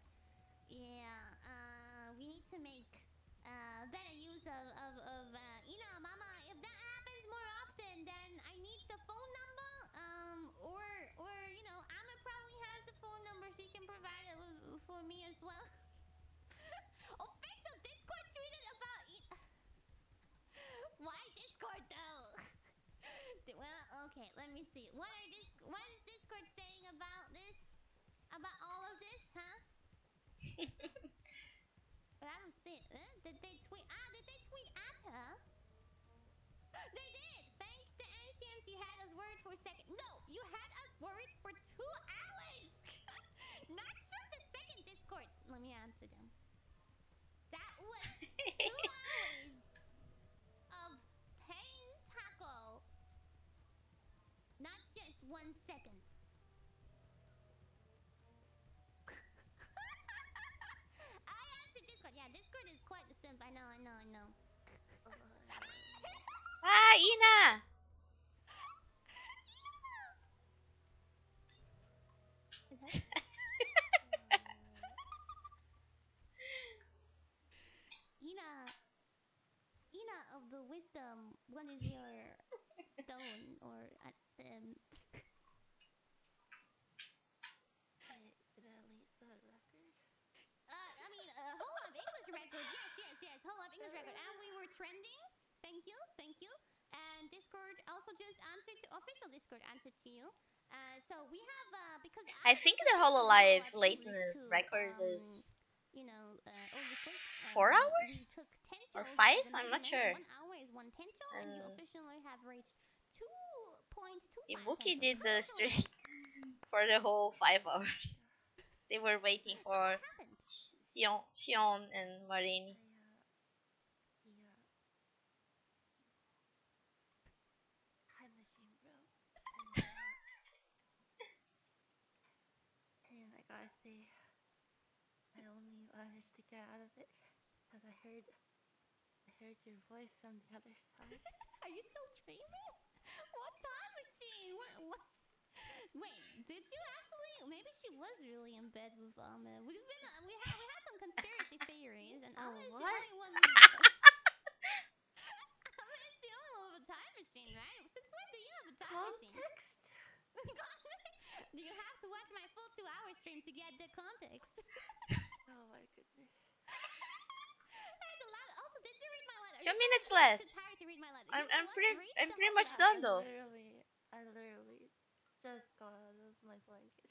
[SPEAKER 2] yeah, we need to make better use of mama. If that happens more often, then I need the phone number. Or I'ma probably provided for me as well. Official Discord tweeted about it. Why Discord though? Well, okay, let me see. What is Discord saying about this? About all of this, huh? But I don't see it. Did they tweet? Did they tweet at her? They did. Thank the ancients. You had us worried for a second. No, you had us worried for 2 hours. Not just a second. Discord. Let me answer them. That was 2 hours of pain taco. Not just 1 second. I answered Discord. Yeah, Discord is quite the simp. I know, I know, I know.
[SPEAKER 1] Ah, Ina!
[SPEAKER 2] It hurt? Ina, Ina of the wisdom, what is your stone or
[SPEAKER 3] Did I at least set a record?
[SPEAKER 2] I mean, whole up English record. Yes, yes, yes. Whole up English record. And we were trending. Thank you, thank you. And Discord also just answered to official Discord answered to you. So we have because I
[SPEAKER 1] I think
[SPEAKER 2] also
[SPEAKER 1] the
[SPEAKER 2] streamed the
[SPEAKER 1] Hololive
[SPEAKER 2] Hololive English
[SPEAKER 1] lateness
[SPEAKER 2] to
[SPEAKER 1] records is
[SPEAKER 2] oversleep. We
[SPEAKER 1] 4 hours
[SPEAKER 2] took
[SPEAKER 1] or
[SPEAKER 2] tenchos as
[SPEAKER 1] 5.
[SPEAKER 2] a
[SPEAKER 1] I'm not
[SPEAKER 2] measurement.
[SPEAKER 1] sure.
[SPEAKER 2] 1 hour is one tencho, and you
[SPEAKER 1] And
[SPEAKER 2] officially have reached 2.25
[SPEAKER 1] Ibuki
[SPEAKER 2] tenchos.
[SPEAKER 1] did
[SPEAKER 2] How
[SPEAKER 1] the
[SPEAKER 2] was your
[SPEAKER 1] stream
[SPEAKER 2] week?
[SPEAKER 1] for the whole 5 hours. They were waiting
[SPEAKER 2] So what
[SPEAKER 1] for
[SPEAKER 2] happened?
[SPEAKER 1] Xion and Marini.
[SPEAKER 3] The time machine broke, and I gotta say, I only managed to get out of it because I heard your voice from the other side.
[SPEAKER 2] Are you still dreaming? What time machine? What? Wait, did you actually? Maybe she was really in bed with we had some conspiracy theories, and
[SPEAKER 3] Oh,
[SPEAKER 2] Alma is the
[SPEAKER 3] what?
[SPEAKER 2] only one with Alma is the only one with a time machine, right? Since when do you have a time machine?
[SPEAKER 3] Context?
[SPEAKER 2] Do you have to watch my full 2 hour stream to get the context?
[SPEAKER 3] Oh my goodness.
[SPEAKER 2] There's a lot. Also, did you read my letter?
[SPEAKER 1] 2 minutes
[SPEAKER 2] You're too
[SPEAKER 1] left.
[SPEAKER 2] tired to read my letter.
[SPEAKER 1] I'm
[SPEAKER 2] You know
[SPEAKER 1] I'm
[SPEAKER 2] what?
[SPEAKER 1] pretty
[SPEAKER 2] Read
[SPEAKER 1] I'm
[SPEAKER 2] the
[SPEAKER 1] pretty
[SPEAKER 2] whole
[SPEAKER 1] much
[SPEAKER 2] letter.
[SPEAKER 1] done though.
[SPEAKER 3] I literally just got out of my blanket.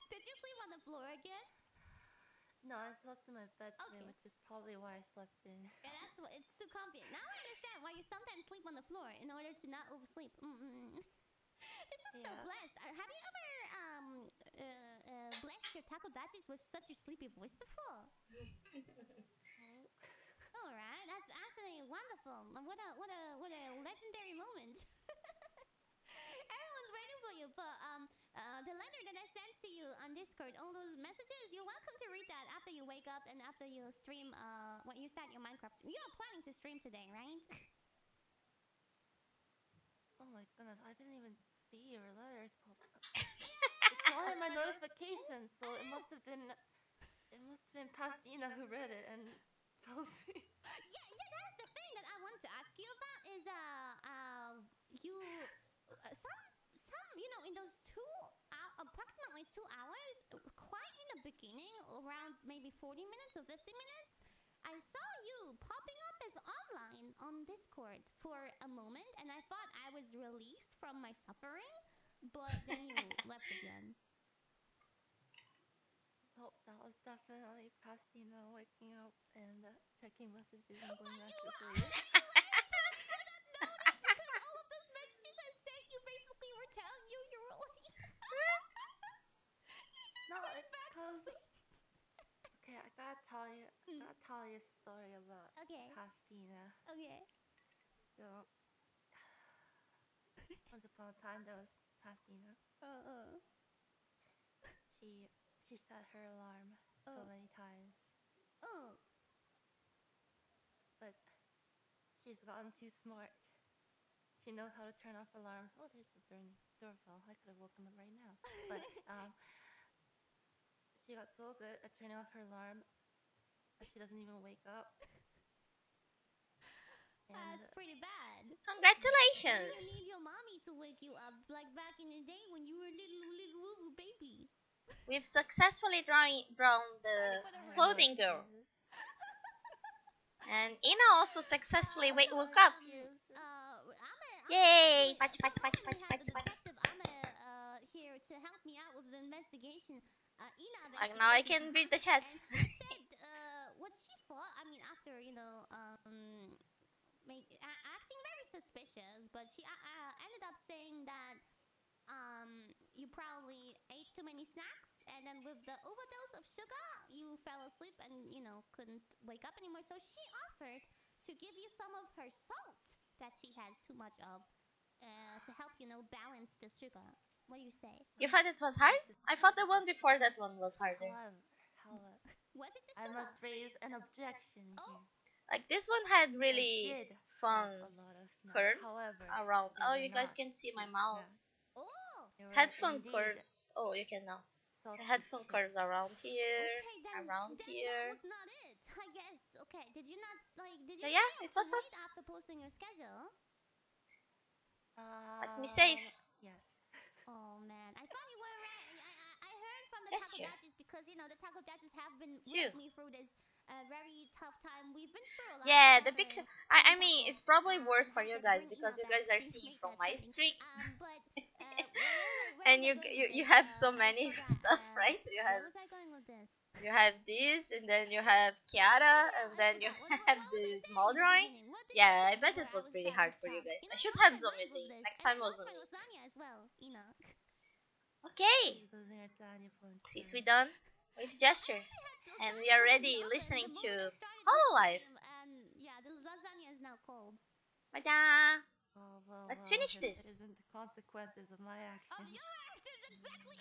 [SPEAKER 2] Did you sleep on the floor again?
[SPEAKER 3] No, I slept in my bed today,
[SPEAKER 2] Okay.
[SPEAKER 3] which is probably why I slept in.
[SPEAKER 2] Yeah, that's what. It's too comfy. Now I understand why you sometimes sleep on the floor in order to not oversleep. This is so
[SPEAKER 3] Yeah.
[SPEAKER 2] blessed. Have you ever blessed your taco batches with such a sleepy voice before?
[SPEAKER 3] Oh.
[SPEAKER 2] All right, that's actually wonderful. What a legendary moment. Everyone's waiting for you, but the letter that I sent to you on Discord, all those messages, you're welcome to read that after you wake up and after you stream. When you start your Minecraft, you're planning to stream today, right?
[SPEAKER 3] Oh my goodness, I didn't even see your letters pop up.
[SPEAKER 2] Yeah,
[SPEAKER 3] It's not in my notifications, so it must have been Pastina who read it and fell asleep.
[SPEAKER 2] yeah, that's the thing that I wanted to ask you about is you some in those approximately 2 hours, quite in the beginning, around maybe 40 minutes or 50 minutes, I saw you popping up as online on Discord for a moment, and I thought I was released from my suffering, but then you left again.
[SPEAKER 3] Nope, that was definitely Pastina waking up and checking messages and going back to sleep.
[SPEAKER 2] You letter to me without notice because all of those messages I sent you basically were telling you you were awake.
[SPEAKER 3] No, it's because. Okay, I gotta tell you a story about
[SPEAKER 2] Okay.
[SPEAKER 3] Pastina.
[SPEAKER 2] Okay.
[SPEAKER 3] So, once upon a time, there was Pastina. She set her alarm so many times, but she's gotten too smart. She knows how to turn off alarms. Oh, there's the doorbell. I could have woken them right now. But she got so good at turning off her alarm that she doesn't even wake up. And
[SPEAKER 2] That's pretty bad. Maybe you
[SPEAKER 1] Congratulations.
[SPEAKER 2] need your mommy to wake you up, like back in the day when you were a little baby.
[SPEAKER 1] we've successfully drawn
[SPEAKER 2] Sorry
[SPEAKER 1] the
[SPEAKER 2] for the
[SPEAKER 3] I
[SPEAKER 2] word
[SPEAKER 3] have no
[SPEAKER 1] floating
[SPEAKER 2] choice.
[SPEAKER 1] girl.
[SPEAKER 3] excuses.
[SPEAKER 1] And Ina also successfully
[SPEAKER 3] I have no
[SPEAKER 1] woke up.
[SPEAKER 3] excuses.
[SPEAKER 2] Ame
[SPEAKER 1] Yay!
[SPEAKER 2] actually,
[SPEAKER 1] Patch,
[SPEAKER 2] for
[SPEAKER 1] patch,
[SPEAKER 2] a
[SPEAKER 1] patch,
[SPEAKER 2] moment we
[SPEAKER 1] patch,
[SPEAKER 2] had
[SPEAKER 1] patch,
[SPEAKER 2] the
[SPEAKER 1] patch.
[SPEAKER 2] detective Ame here to help me out with the investigation,
[SPEAKER 1] Now I
[SPEAKER 2] investigation,
[SPEAKER 1] can read the chat.
[SPEAKER 2] and she said what she thought. I mean, after acting very suspicious, but she ended up saying that you probably ate too many snacks, and then with the overdose of sugar, you fell asleep and couldn't wake up anymore. So she offered to give you some of her salt that she has too much of, to help balance the sugar. What do you say?
[SPEAKER 1] You thought it was hard? I thought the one before that one was harder.
[SPEAKER 3] However,
[SPEAKER 2] Was it the
[SPEAKER 3] I
[SPEAKER 2] sugar?
[SPEAKER 3] must raise an objection
[SPEAKER 2] Oh,
[SPEAKER 3] here.
[SPEAKER 1] Like this one had
[SPEAKER 3] I
[SPEAKER 1] really
[SPEAKER 3] did have
[SPEAKER 1] fun
[SPEAKER 3] a lot of snacks.
[SPEAKER 1] curves
[SPEAKER 3] However,
[SPEAKER 1] around.
[SPEAKER 3] they
[SPEAKER 1] Oh,
[SPEAKER 3] were
[SPEAKER 1] you guys
[SPEAKER 3] not
[SPEAKER 1] can see my
[SPEAKER 3] sweet snacks.
[SPEAKER 1] mouse.
[SPEAKER 2] oh.
[SPEAKER 3] They were
[SPEAKER 1] Headphone
[SPEAKER 3] indeed
[SPEAKER 1] curves. Oh, you can now.
[SPEAKER 3] salty
[SPEAKER 1] Headphone curves
[SPEAKER 3] chips.
[SPEAKER 1] around here,
[SPEAKER 2] Okay,
[SPEAKER 1] around
[SPEAKER 2] then that
[SPEAKER 1] here.
[SPEAKER 2] was not it. I guess. Okay, did you not Did
[SPEAKER 1] So
[SPEAKER 2] you
[SPEAKER 1] yeah,
[SPEAKER 2] stay up
[SPEAKER 1] it
[SPEAKER 2] too
[SPEAKER 1] was fun.
[SPEAKER 2] late after posting your schedule?
[SPEAKER 1] Let me save.
[SPEAKER 3] Yes.
[SPEAKER 2] Oh man, I thought you were right. I heard from the taco
[SPEAKER 1] Gesture.
[SPEAKER 2] judges because the taco judges have been with
[SPEAKER 1] Two.
[SPEAKER 2] me through this very tough time. We've been through a lot
[SPEAKER 1] Yeah, the big.
[SPEAKER 2] together.
[SPEAKER 1] I
[SPEAKER 2] Even
[SPEAKER 1] mean,
[SPEAKER 2] taco
[SPEAKER 1] it's probably worse for
[SPEAKER 2] has
[SPEAKER 1] you
[SPEAKER 2] to
[SPEAKER 1] guys
[SPEAKER 2] bring
[SPEAKER 1] because
[SPEAKER 2] Ina
[SPEAKER 1] you
[SPEAKER 2] back
[SPEAKER 1] guys are
[SPEAKER 2] to
[SPEAKER 1] seeing
[SPEAKER 2] make
[SPEAKER 1] from
[SPEAKER 2] that
[SPEAKER 1] my
[SPEAKER 2] trading.
[SPEAKER 1] streak,
[SPEAKER 2] But where
[SPEAKER 1] and
[SPEAKER 2] was I
[SPEAKER 1] you
[SPEAKER 2] going
[SPEAKER 1] you
[SPEAKER 2] with
[SPEAKER 1] you
[SPEAKER 2] this?
[SPEAKER 1] have so
[SPEAKER 2] I
[SPEAKER 1] many
[SPEAKER 2] forgot.
[SPEAKER 1] stuff, right?
[SPEAKER 2] Where was I going with this?
[SPEAKER 1] You have this, and then you have
[SPEAKER 2] Oh
[SPEAKER 1] Kiara,
[SPEAKER 2] yeah,
[SPEAKER 1] and
[SPEAKER 2] I
[SPEAKER 1] then you
[SPEAKER 2] forgot.
[SPEAKER 1] have
[SPEAKER 2] What was I
[SPEAKER 1] the
[SPEAKER 2] saying
[SPEAKER 1] small
[SPEAKER 2] in the
[SPEAKER 1] drawing.
[SPEAKER 2] beginning? What did I
[SPEAKER 1] Yeah, I
[SPEAKER 2] say
[SPEAKER 1] bet
[SPEAKER 2] before
[SPEAKER 1] it
[SPEAKER 2] I
[SPEAKER 1] was
[SPEAKER 2] was
[SPEAKER 1] pretty
[SPEAKER 2] starting
[SPEAKER 1] hard
[SPEAKER 2] to
[SPEAKER 1] for you
[SPEAKER 2] talk?
[SPEAKER 1] guys. I
[SPEAKER 2] I
[SPEAKER 1] should
[SPEAKER 2] lost
[SPEAKER 1] have
[SPEAKER 2] my
[SPEAKER 1] zoomed
[SPEAKER 2] mind
[SPEAKER 1] it
[SPEAKER 2] with
[SPEAKER 1] in.
[SPEAKER 2] this,
[SPEAKER 1] Next
[SPEAKER 2] and I
[SPEAKER 1] time I'll
[SPEAKER 2] lost
[SPEAKER 1] zoom
[SPEAKER 2] my
[SPEAKER 1] it
[SPEAKER 2] lasagna as well.
[SPEAKER 1] in. Okay,
[SPEAKER 3] She's losing her lasagna points
[SPEAKER 1] sis, we
[SPEAKER 3] too.
[SPEAKER 1] done with
[SPEAKER 2] I
[SPEAKER 1] gestures,
[SPEAKER 2] actually had
[SPEAKER 1] and we
[SPEAKER 2] lasagna
[SPEAKER 1] are
[SPEAKER 2] in the
[SPEAKER 1] ready
[SPEAKER 2] oven the
[SPEAKER 1] listening
[SPEAKER 2] moment I
[SPEAKER 1] to
[SPEAKER 2] started the
[SPEAKER 1] Hololive.
[SPEAKER 2] stream, and yeah, the lasagna is now cold.
[SPEAKER 1] Ta-da!
[SPEAKER 3] Oh, well,
[SPEAKER 1] Let's
[SPEAKER 3] well,
[SPEAKER 1] finish
[SPEAKER 3] if it
[SPEAKER 1] this.
[SPEAKER 3] isn't the consequences of my
[SPEAKER 2] Oh,
[SPEAKER 3] actions.
[SPEAKER 2] your actions exactly.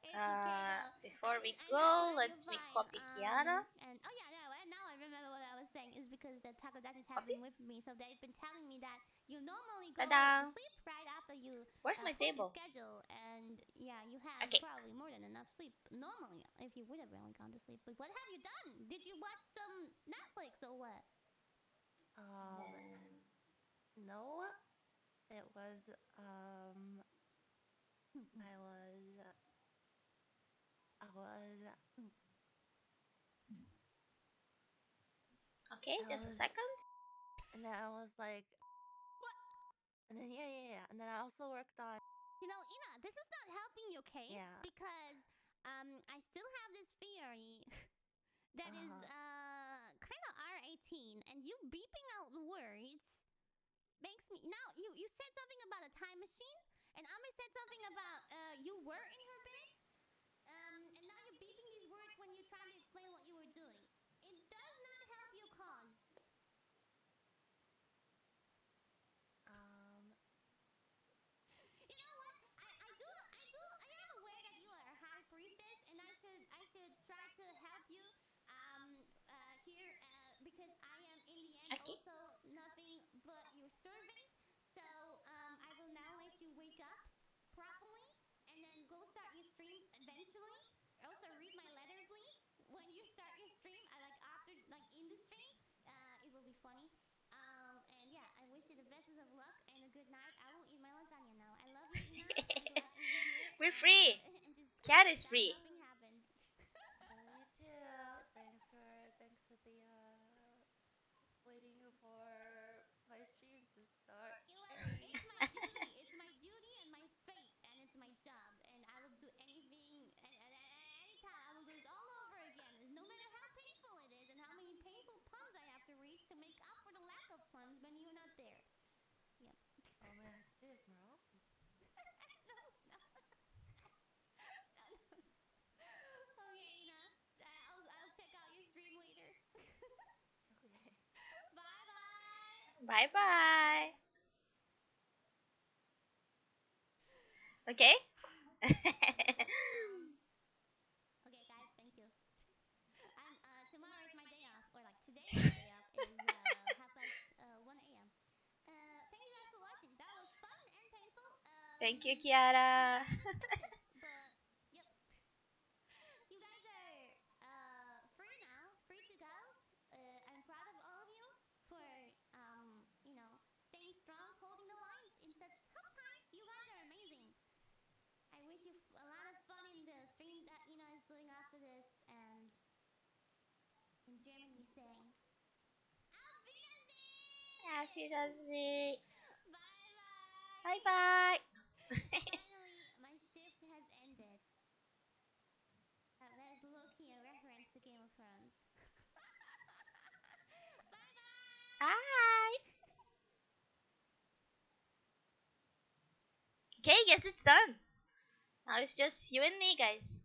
[SPEAKER 2] It's okay though.
[SPEAKER 1] Before we
[SPEAKER 2] I know
[SPEAKER 1] go,
[SPEAKER 2] that you're
[SPEAKER 1] let's make
[SPEAKER 2] fine.
[SPEAKER 1] copy Kiara.
[SPEAKER 2] And oh yeah, no, and now I remember what I was saying is because the taco daddies have
[SPEAKER 1] Copy.
[SPEAKER 2] been with me, so they've been telling me that you normally go to
[SPEAKER 1] Ta-da!
[SPEAKER 2] sleep right after you
[SPEAKER 1] Where's my
[SPEAKER 2] post your
[SPEAKER 1] table?
[SPEAKER 2] schedule, and yeah, you had
[SPEAKER 1] Okay.
[SPEAKER 2] probably more than enough sleep normally if you would have really gone to sleep. But what have you done? Did you watch some Netflix or what?
[SPEAKER 3] Um, no, it was, I was, I was,
[SPEAKER 1] Okay,
[SPEAKER 3] I
[SPEAKER 1] just a
[SPEAKER 3] was,
[SPEAKER 1] second.
[SPEAKER 3] and then I was like, and then, yeah, and then I also worked on,
[SPEAKER 2] Ina, this is not helping your case
[SPEAKER 3] yeah,
[SPEAKER 2] because I still have this theory that is
[SPEAKER 3] uh-huh.
[SPEAKER 2] kind of R18, and you beeping out the words makes me now. You said something about a time machine, and Ami said something about you were in her bed, and now you're beeping these words when you're trying to explain what you were doing. It does not help your cause.
[SPEAKER 3] Um,
[SPEAKER 2] You know what? I am aware that you are a high priestess, and I should try to help you here because I am in the end
[SPEAKER 1] Okay.
[SPEAKER 2] also nothing but your servant. So I will now let you wake up properly and then go start your stream eventually. Also read my letter, please. When you start your stream, I like after like in the stream, it will be funny. And yeah, I wish you the best of luck and a good night. I will eat my lasagna now. I love you, Ina. I'm glad that you're here.
[SPEAKER 1] We're free.
[SPEAKER 2] I'm
[SPEAKER 1] Cat
[SPEAKER 2] just
[SPEAKER 1] is
[SPEAKER 2] glad
[SPEAKER 1] free.
[SPEAKER 2] nothing happened.
[SPEAKER 3] love you too. Thanks for the, waiting for my stream to start.
[SPEAKER 2] It's my duty. It's my duty and my fate, and it's my job. And I will do anything, and anytime I will do this all over again. No matter how painful it is, and how many painful puns I have to reach to make up for the lack of puns when you're not there. Yep.
[SPEAKER 3] Oh man, I should do this more often.
[SPEAKER 2] No, no, no. Okay, Ina. I'll check out your stream later.
[SPEAKER 3] Okay.
[SPEAKER 2] Bye bye.
[SPEAKER 1] Bye bye. Okay.
[SPEAKER 2] Okay, guys, thank you. Tomorrow is my day off, or like today is my day off. It is 1 a.m. Thank you guys for watching. That was fun and painful.
[SPEAKER 1] Thank you,
[SPEAKER 2] And
[SPEAKER 1] Kiara.
[SPEAKER 2] unexpected, but yep. You guys are free now, free to go. I'm proud of all of you for staying strong, holding the lines in such tough times. You guys are amazing. I wish you Wiedersehen. Auf
[SPEAKER 1] Auf
[SPEAKER 2] Wiedersehen!
[SPEAKER 1] Wiedersehen.
[SPEAKER 2] Bye
[SPEAKER 1] Bye
[SPEAKER 2] bye!
[SPEAKER 1] bye.
[SPEAKER 2] Finally, my shift has ended. That is low-key a reference to Game of Thrones. Bye
[SPEAKER 1] Bye.
[SPEAKER 2] bye!
[SPEAKER 1] Okay, guess it's done. Now it's just you and me, guys.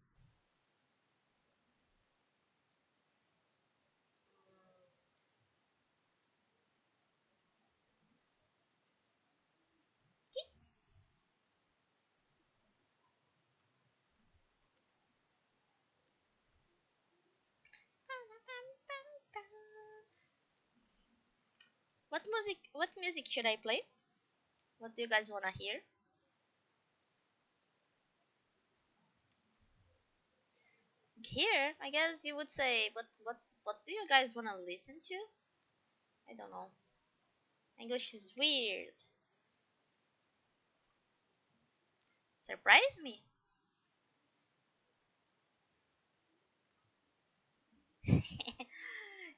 [SPEAKER 1] What music? What music should I play? What do you guys wanna hear? Here, I guess you would say. But what do you guys wanna listen to? I don't know. English is weird. Surprise me.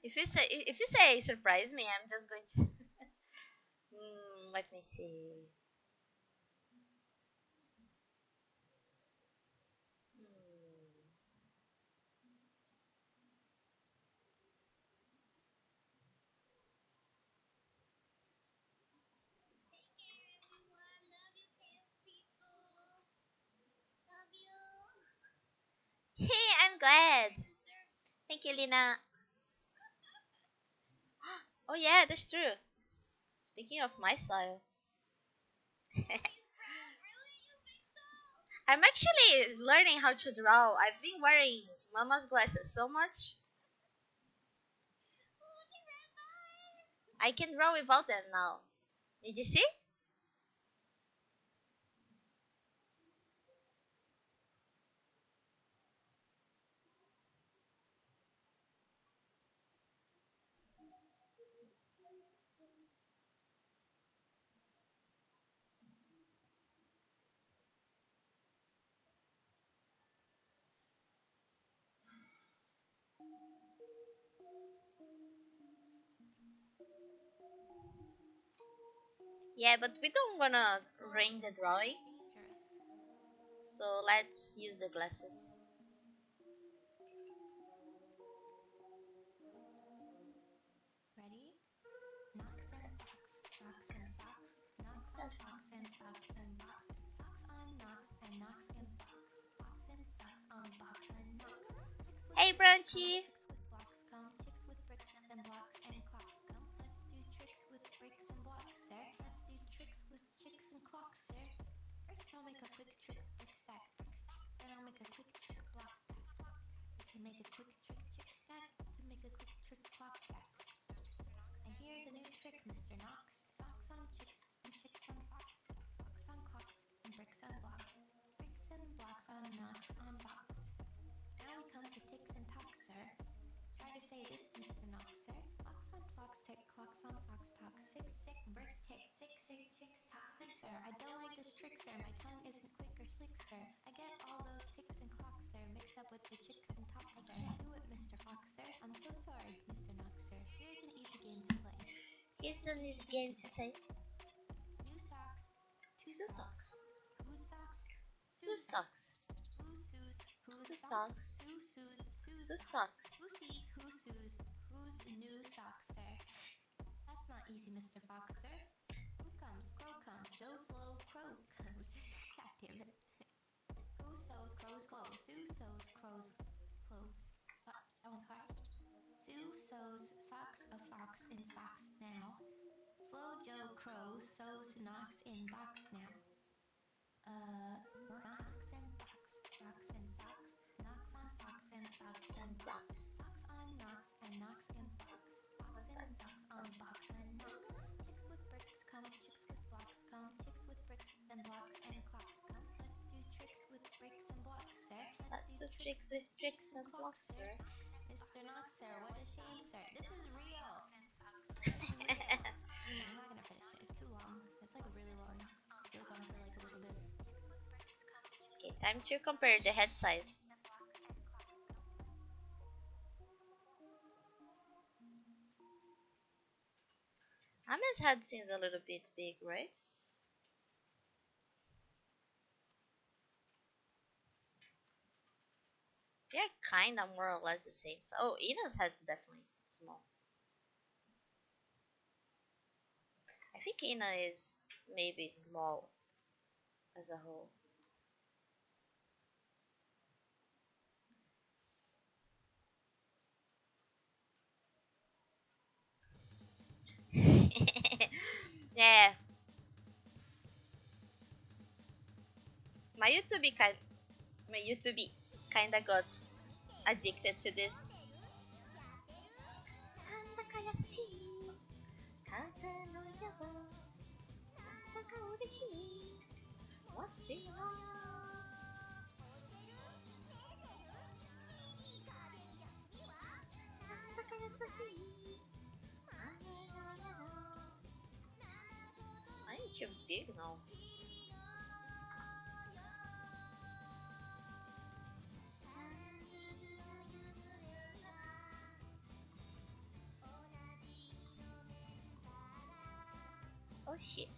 [SPEAKER 1] If you say surprise me, I'm just going to. Let me see. Hmm. Hey, I'm glad. Thank you, Lina. Oh yeah, that's true. Speaking of my style, I'm actually learning how to draw. I've been wearing mama's glasses so much, I can draw without them now. Did you see? Yeah, but we don't wanna ring the drawing,
[SPEAKER 3] Dangerous.
[SPEAKER 1] so let's use the glasses.
[SPEAKER 3] Ready? Knocks and socks, knocks and socks, knocks on chalks and chalks and box, socks on knocks and knocks and box, box and socks on box and knocks. Chicks with
[SPEAKER 1] Hey,
[SPEAKER 3] bricks come,
[SPEAKER 1] Brunchy.
[SPEAKER 3] chicks with blocks come, chicks with bricks and blocks and clocks come. Let's do tricks with bricks and blocks, sir. Let's do tricks with chicks and clocks, sir. First I'll make a quick trick, brick stack, brick stack. Then I'll make a quick trick, block stack, block stack. We can make a quick trick, chick stack. To make a quick trick, clock stack, clock stack. And here's a new trick, Mr. Knox. Socks on chicks and chicks on fox. Fox on clocks and bricks on blocks. Bricks and blocks on knocks on box. Now we come to ticks and talks, sir. Try to say this, Mr. Knox, sir. Locks on clocks, tick, clocks on fox, talk, sick, sick, bricks, tick, sick, sick, chicks, talk. Please, sir, I don't like this trick, sir. My tongue isn't quick or slick, sir. I get all those ticks and clocks, sir, mixed up with the chicks and talks, sir. I can't do it, Mr. Fox, sir. I'm so sorry, Mr. Knox, sir. Here's an easy game to play.
[SPEAKER 1] Here's an easy game to say.
[SPEAKER 3] New socks, two
[SPEAKER 1] Two
[SPEAKER 3] socks.
[SPEAKER 1] socks.
[SPEAKER 3] Whose socks?
[SPEAKER 1] Two socks.
[SPEAKER 3] Whose shoes? Whose
[SPEAKER 1] Two
[SPEAKER 3] socks?
[SPEAKER 1] socks.
[SPEAKER 3] Whose shoes?
[SPEAKER 1] Two
[SPEAKER 3] Whose
[SPEAKER 1] socks.
[SPEAKER 3] Who sees? Whose shoes? Whose new socks, sir? That's not easy, Mr. Fox, sir. Who comes? Crow comes. Joe Slow Crow comes. God damn it. Who sews crow's clothes? Who sews crow's clothes? That one's hard. Sue sews socks of fox in socks now. Slow Joe Crow sews knocks in box now. Knocks and box, box and socks, knocks on fox and socks and blocks, socks on knocks and knocks and box, box and socks on box and knocks. Chicks with bricks come, chicks with blocks come, chicks with bricks and blocks and clocks come. Let's do tricks with bricks and blocks, sir.
[SPEAKER 1] Let's do tricks with tricks and blocks, sir.
[SPEAKER 3] Mr. Knox, sir, what a shame, sir. This is real. This is real. I'm not gonna finish it. It's too long. It's like really long. It goes on for like a little bit.
[SPEAKER 1] Okay, time to compare the head size.
[SPEAKER 3] Chicks with bricks come, chicks with bricks and blocks come, chicks with bricks and blocks and clocks come. Let's do tricks with bricks and blocks, sir. Let's do tricks with bricks and blocks, sir. Mr. Knox, sir, what a shame, sir. This is real.
[SPEAKER 1] Okay, time to compare the head size. Ama's head seems a little bit big, right? They're kind of more or less the same. So, oh, Ina's head's definitely small. I think Ina is maybe small as a whole. Yeah, my YouTube kind, my YouTube kinda got addicted to this. なんだか優しい風のようなんだか嬉しい街のなんだか優しい雨のよう I ain't too big now. Oh shit.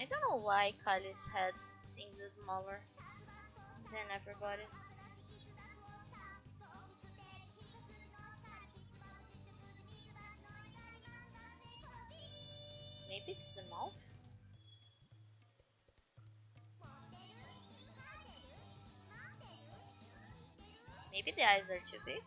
[SPEAKER 1] I don't know why Kali's head seems smaller than everybody's. Maybe it's the mouth? Maybe the eyes are too big?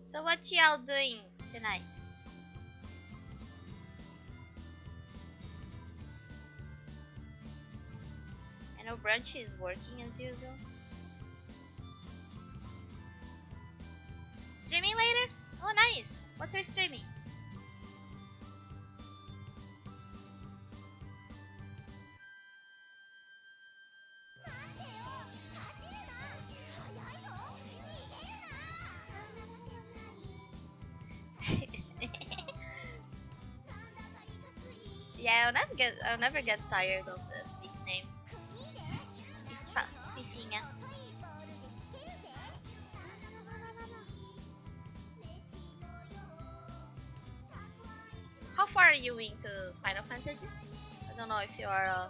[SPEAKER 1] So what y'all doing tonight? I know Brunchy is working as usual. Streaming later? Oh nice! What are you streaming? Yeah, I'll never get tired of the nickname. Fifinha. How far are you into Final Fantasy? I don't know if you are a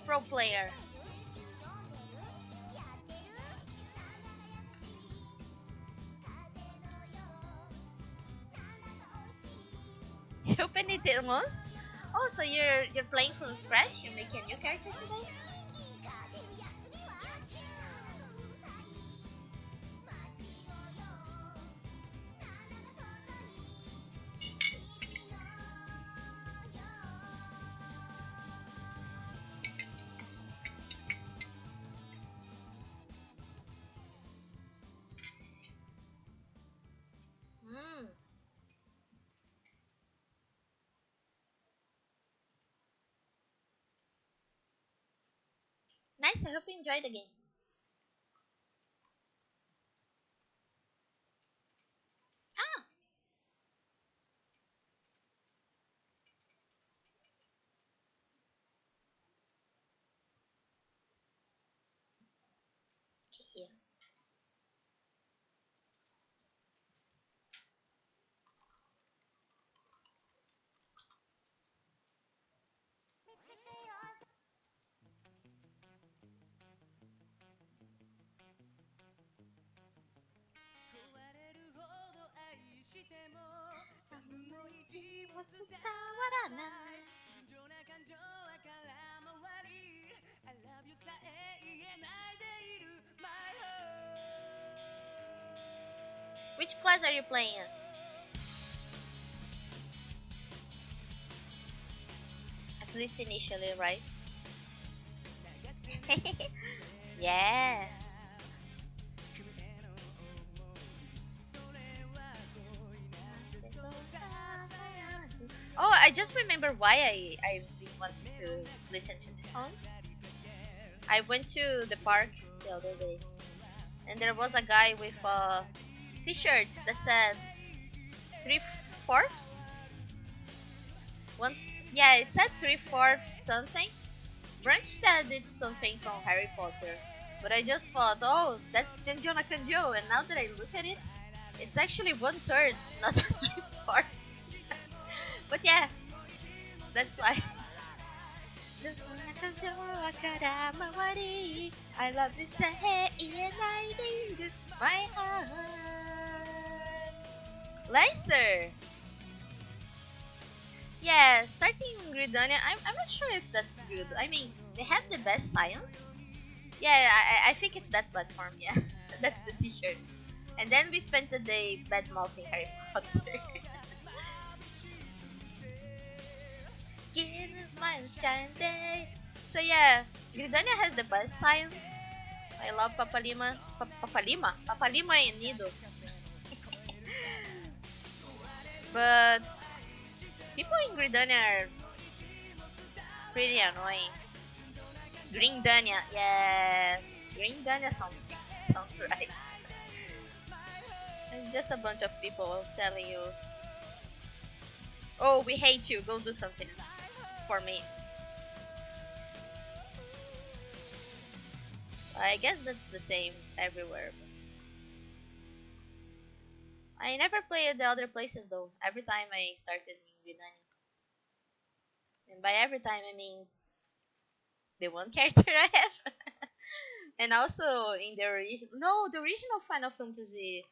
[SPEAKER 1] pro player. You opened it once? Oh, so you're playing from scratch? You're making a new character today? Hmm. Nice. I hope you enjoyed the game. Ah. Okay, here. も伝わらない。Which class are you playing as? At least initially, right? Yeah. Oh, I just remember why I've been wanting to listen to this song. I went to the park the other day, and there was a guy with a t-shirt that said 3/4. One, yeah, it said 3/4 something. Branch said it's something from Harry Potter, but I just thought, oh, that's Janjona Kanjo, and now that I look at it, it's actually 1/3, not 3/4. But yeah, that's why. I love you, say, my heart. Lancer! Yeah, starting Gridania, I'm not sure if that's good. I mean, they have the best science. Yeah, I think it's that platform, yeah. That's the t-shirt. And then we spent the day bad mouthing Harry Potter. Give me smile, shine days. So yeah, Gridania has the best science. I love Papalima. Papalima? Papalima and Nido. But people in Gridania are pretty annoying. Green Dania, yeah. Green Dania sounds right. It's just a bunch of people telling you, "Oh, we hate you. Go do something for me." I guess that's the same everywhere. But I never played the other places though. Every time I started in Green Dania, and by every time I mean the one character I have, and also in the original, no, the original Final Fantasy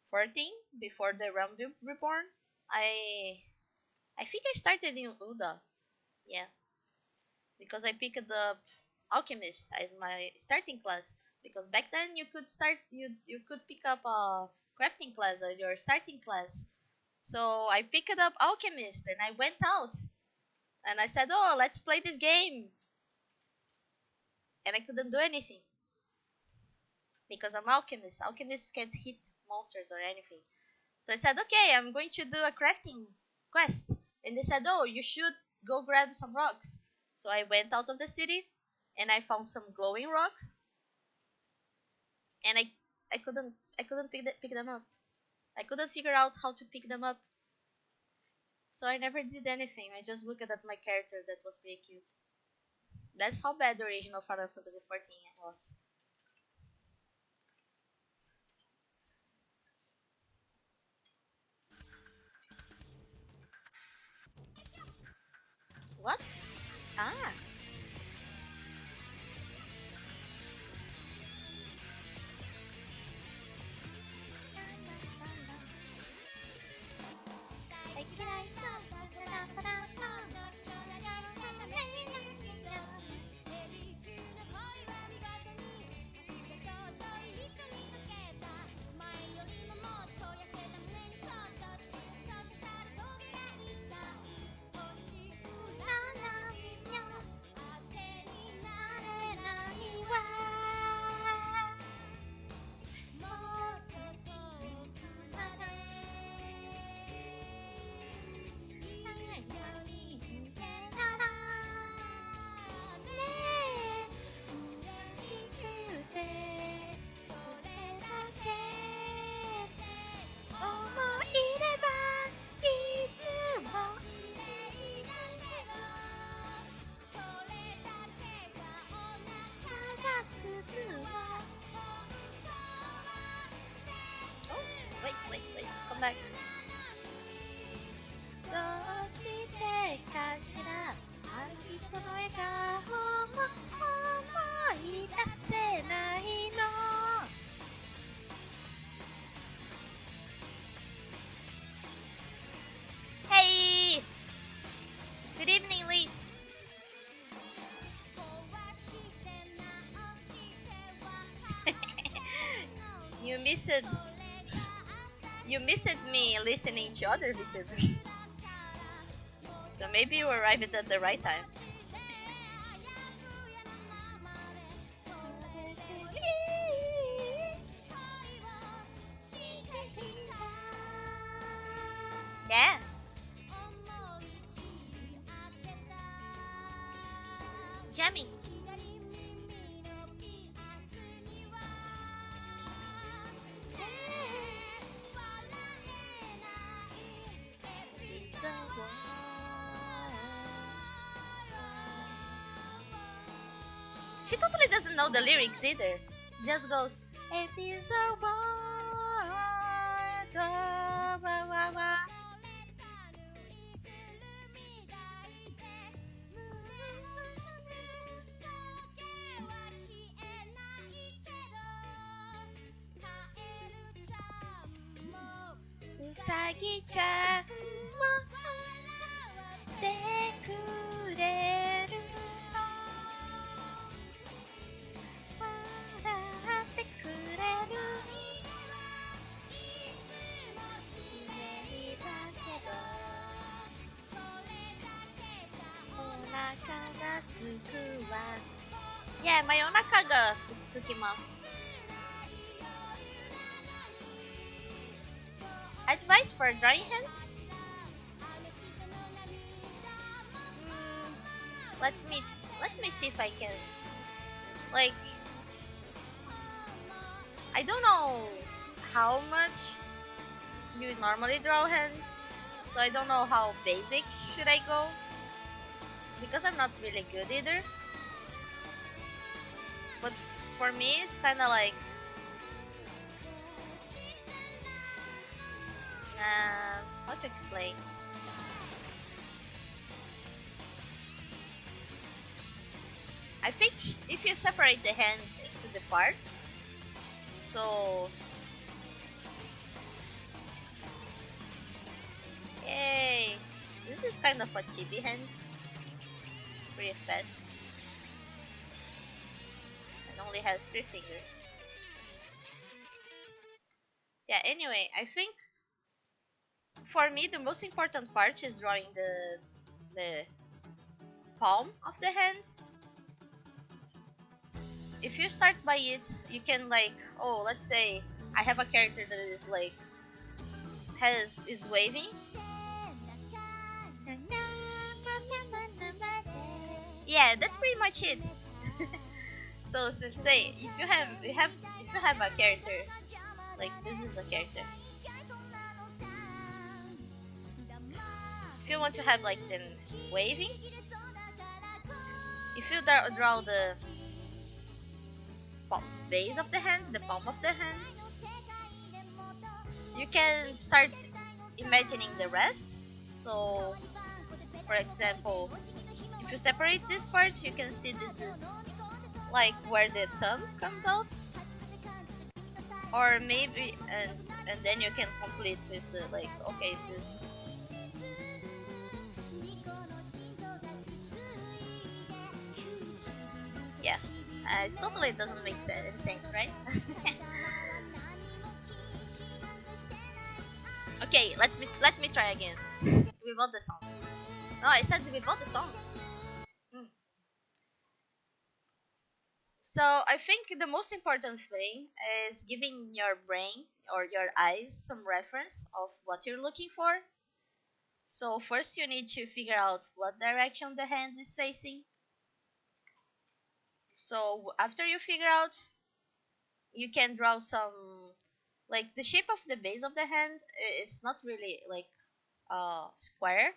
[SPEAKER 1] 14 before the Realm Reborn. I I think I started in Uda. Yeah, because I picked up Alchemist as my starting class. Because back then you could pick up a crafting class as your starting class. So I picked up Alchemist and I went out and I said, "Oh, let's play this game." And I couldn't do anything because I'm Alchemist. Alchemists can't hit monsters or anything. So I said, "Okay, I'm going to do a crafting quest." And they said, "Oh, you should go grab some rocks." So I went out of the city and I found some glowing rocks and I couldn't pick them up. I couldn't figure out how to pick them up. So I never did anything. I just looked at my character that was pretty cute. That's how bad the original Final Fantasy 14 was. What? Ah. Oh, wait, come back. どうしてかしらある人の笑顔も思い出せないの Hey! missed me listening to other VTubers. So maybe you arrived at the right time. Yeah. Jamming. She totally doesn't know the lyrics either. She just goes, "If it's a war, go, wa, wa, wa." Usagi-chanも笑ってくれる笑ってくれる夢だけどお腹がすくわ Yeah, 真夜中がつきます Advice for dry hands? Let me see if I can like I don't know how much you normally draw hands, so I don't know how basic should I go because I'm not really good either. But for me, it's kind of like how to explain. I think if you separate the hands into the parts, so yay, this is kind of a chibi hand. It's pretty fat and only has 3 fingers. Yeah. Anyway, I think for me the most important part is drawing the palm of the hands. If you start by it, you can like, oh, let's say I have a character that is like is waving. Yeah, that's pretty much it. So since say if you have a character like this is a character. If you want to have like them waving, if you draw the base of the hand, the palm of the hand, you can start imagining the rest. So, for example, if you separate this part, you can see this is like where the thumb comes out, or maybe and then you can complete with the like, okay, this. Yeah, it totally doesn't make any sense, right? Okay, let me try again. Without the song. No, I said without the song. Mm. So I think the most important thing is giving your brain or your eyes some reference of what you're looking for. So first you need to figure out what direction the hand is facing. So after you figure out, you can draw some like the shape of the base of the hand. It's not really like square.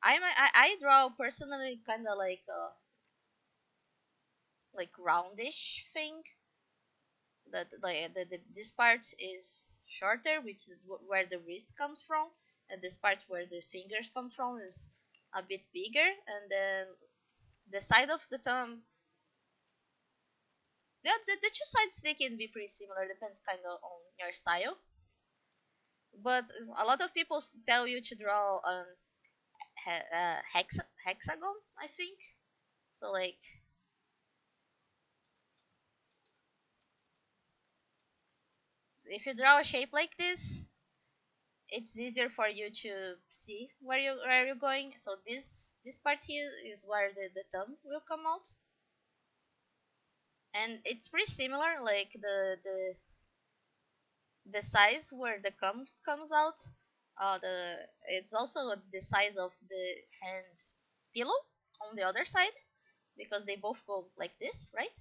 [SPEAKER 1] I draw personally kind of like roundish thing. That this part is shorter, which is where the wrist comes from, and this part where the fingers come from is a bit bigger, and then the side of the thumb. Yeah, the two sides they can be pretty similar. Depends kind of on your style. But a lot of people tell you to draw hexagon, I think. So like if you draw a shape like this, it's easier for you to see where you're going. So this part here is where the thumb will come out, and it's pretty similar. Like the size where the thumb comes out. The It's also the size of the hand's pillow on the other side because they both go like this, right?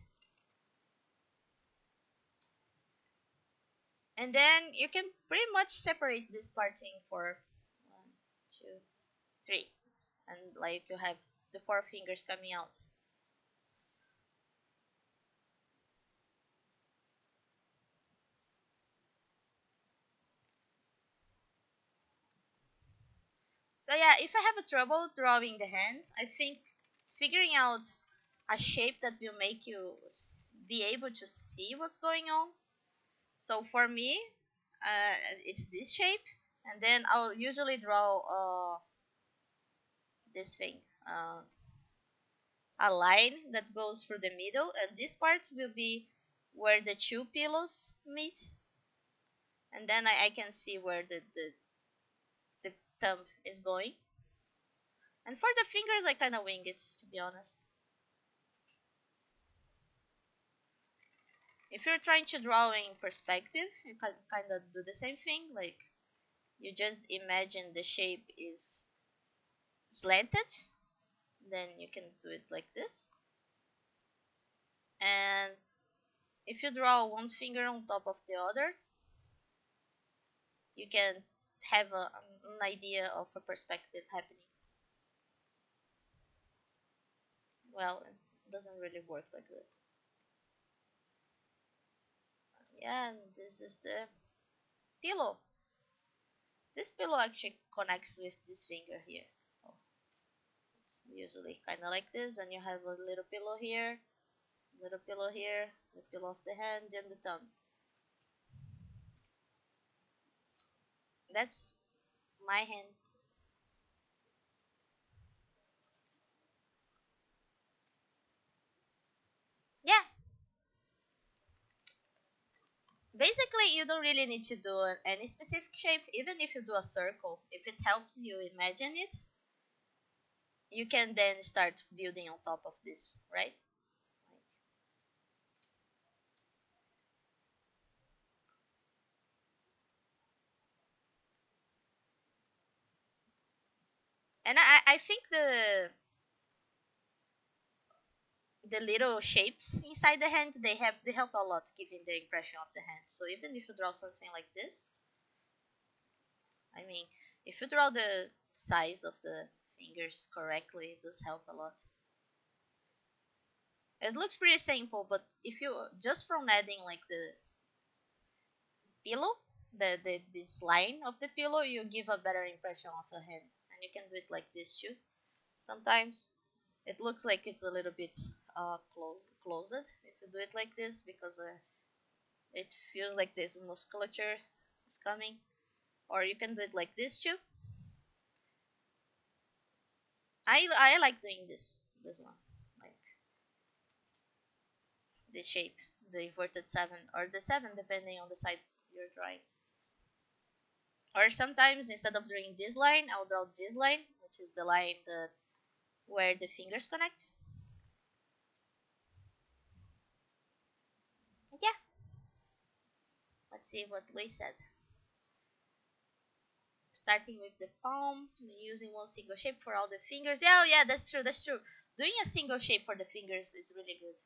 [SPEAKER 1] And then you can pretty much separate this parting for 1, 2, 3, and like you have the four fingers coming out. So yeah, if I have a trouble drawing the hands, I think figuring out a shape that will make you be able to see what's going on. So for me, it's this shape, and then I'll usually draw this thing, a line that goes through the middle, and this part will be where the two pillows meet, and then I can see where the thumb is going. And for the fingers, I kind of wing it, to be honest. If you're trying to draw in perspective, you can kind of do the same thing. Like you just imagine the shape is slanted, then you can do it like this. And if you draw one finger on top of the other, you can have an idea of a perspective happening. Well, it doesn't really work like this. Yeah, and this is the pillow. This pillow actually connects with this finger here. Oh, it's usually kind of like this, and you have a little pillow here, the pillow of the hand, and the thumb. That's my hand. Yeah, basically, you don't really need to do any specific shape. Even if you do a circle, if it helps you imagine it, you can then start building on top of this, right? And I think the little shapes inside the hand, they help a lot giving the impression of the hand. So even if you draw something like this, I mean, if you draw the size of the fingers correctly, it does help a lot. It looks pretty simple, but if you just from adding like the pillow, the this line of the pillow, you give a better impression of the hand. And you can do it like this too. Sometimes it looks like it's a little bit closed if you do it like this because it feels like this musculature is coming. Or you can do it like this too. I like doing this one, like this shape, the inverted seven or the seven, depending on the side you're drawing. Or sometimes instead of drawing this line, I'll draw this line, which is the line that where the fingers connect. And yeah, let's see what we said. Starting with the palm, using one single shape for all the fingers. Yeah, oh yeah, that's true, that's true. Doing a single shape for the fingers is really good.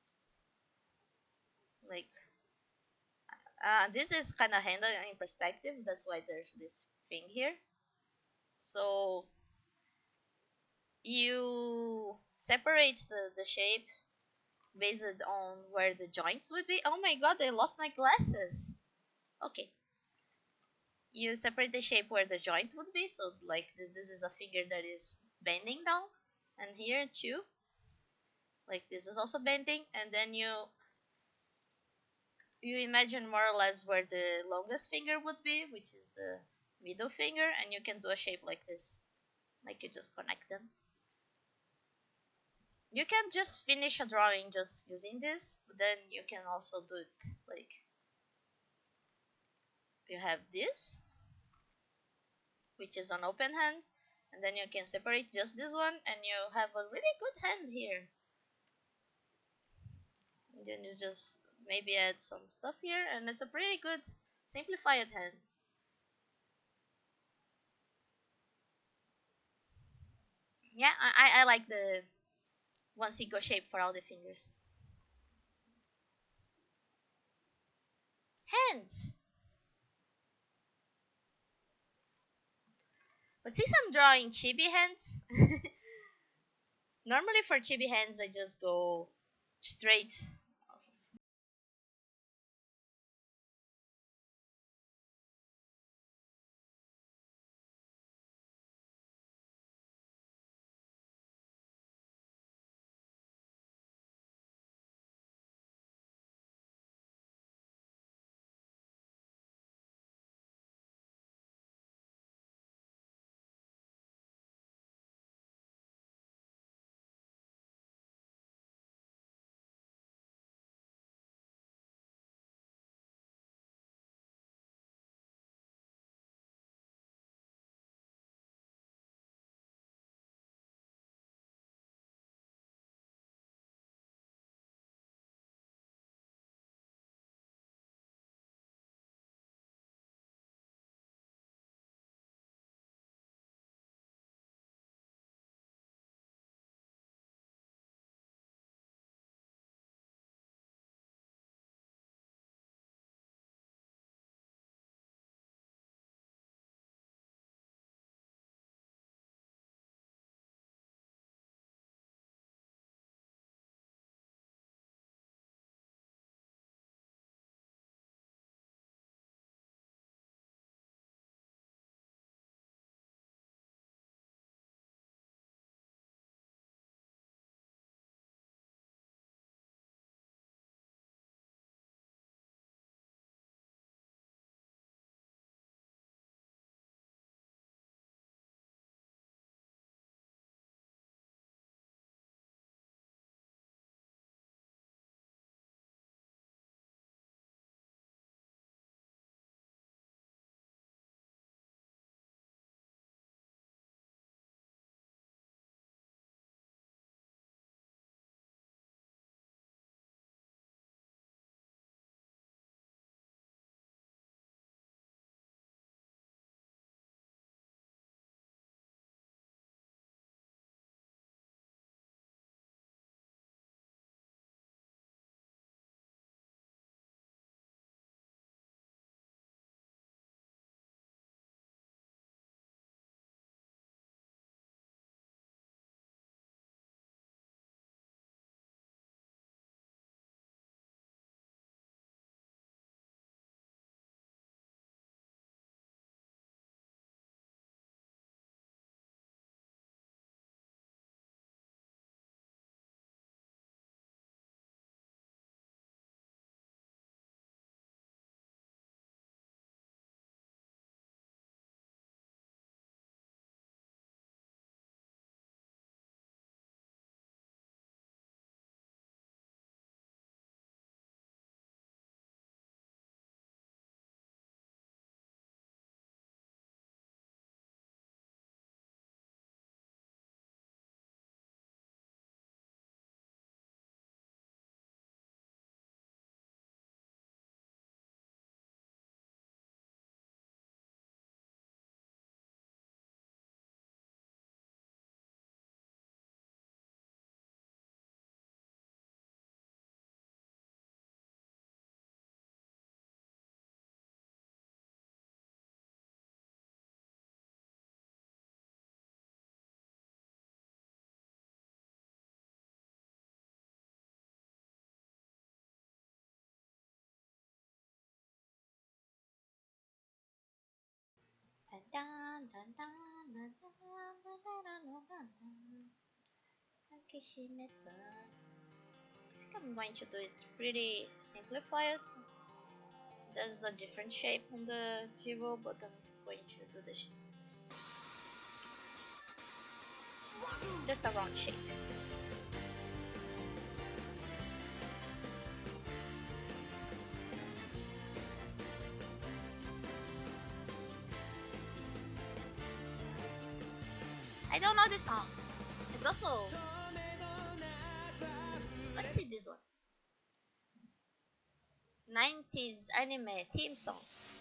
[SPEAKER 1] Like, this is kind of handled in perspective. That's why there's this thing here. So you separate the shape based on where the joints would be. Oh my god, I lost my glasses. Okay. You separate the shape where the joint would be. So like this is a finger that is bending down. And here too. Like this is also bending. And then you imagine more or less where the longest finger would be, which is the middle finger, and you can do a shape like this. Like you just connect them. You can just finish a drawing just using this, but then you can also do it like you have this, which is an open hand, and then you can separate just this one, and you have a really good hand here. And then you just maybe add some stuff here, and it's a pretty good simplified hand. Yeah, I like the one single shape for all the fingers. Hands. But since I'm drawing chibi hands, normally for chibi hands I just go straight. Dun, dun, dun, dun, dun, dun, dun, dun, dun, dun, dun, dun. Takeshimeta. I think I'm going to do it pretty simplified. There's a different shape on the Jiro, but I'm going to do just a round shape. I don't know this song. It's also, let's see this one. 90s anime theme songs.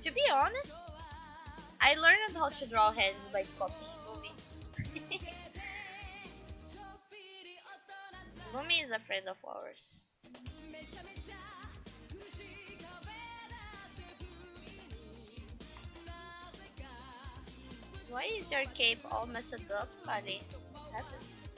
[SPEAKER 1] To be honest, I learned how to draw hands by copying Lumi. Lumi is a friend of ours. Why is your cape all messed up, buddy? What happens?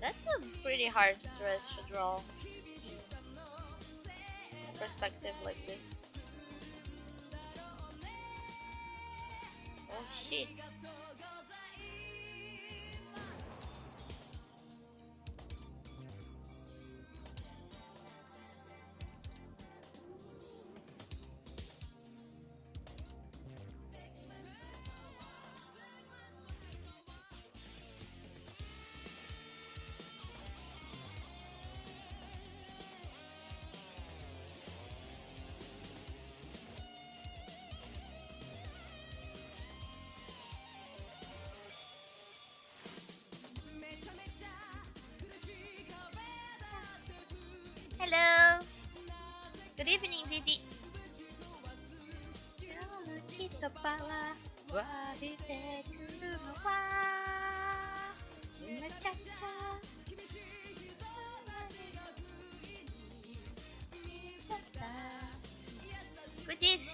[SPEAKER 1] That's a pretty hard stress to draw in a perspective like this. Oh shit. Hello. Good evening, Vivi. Good evening.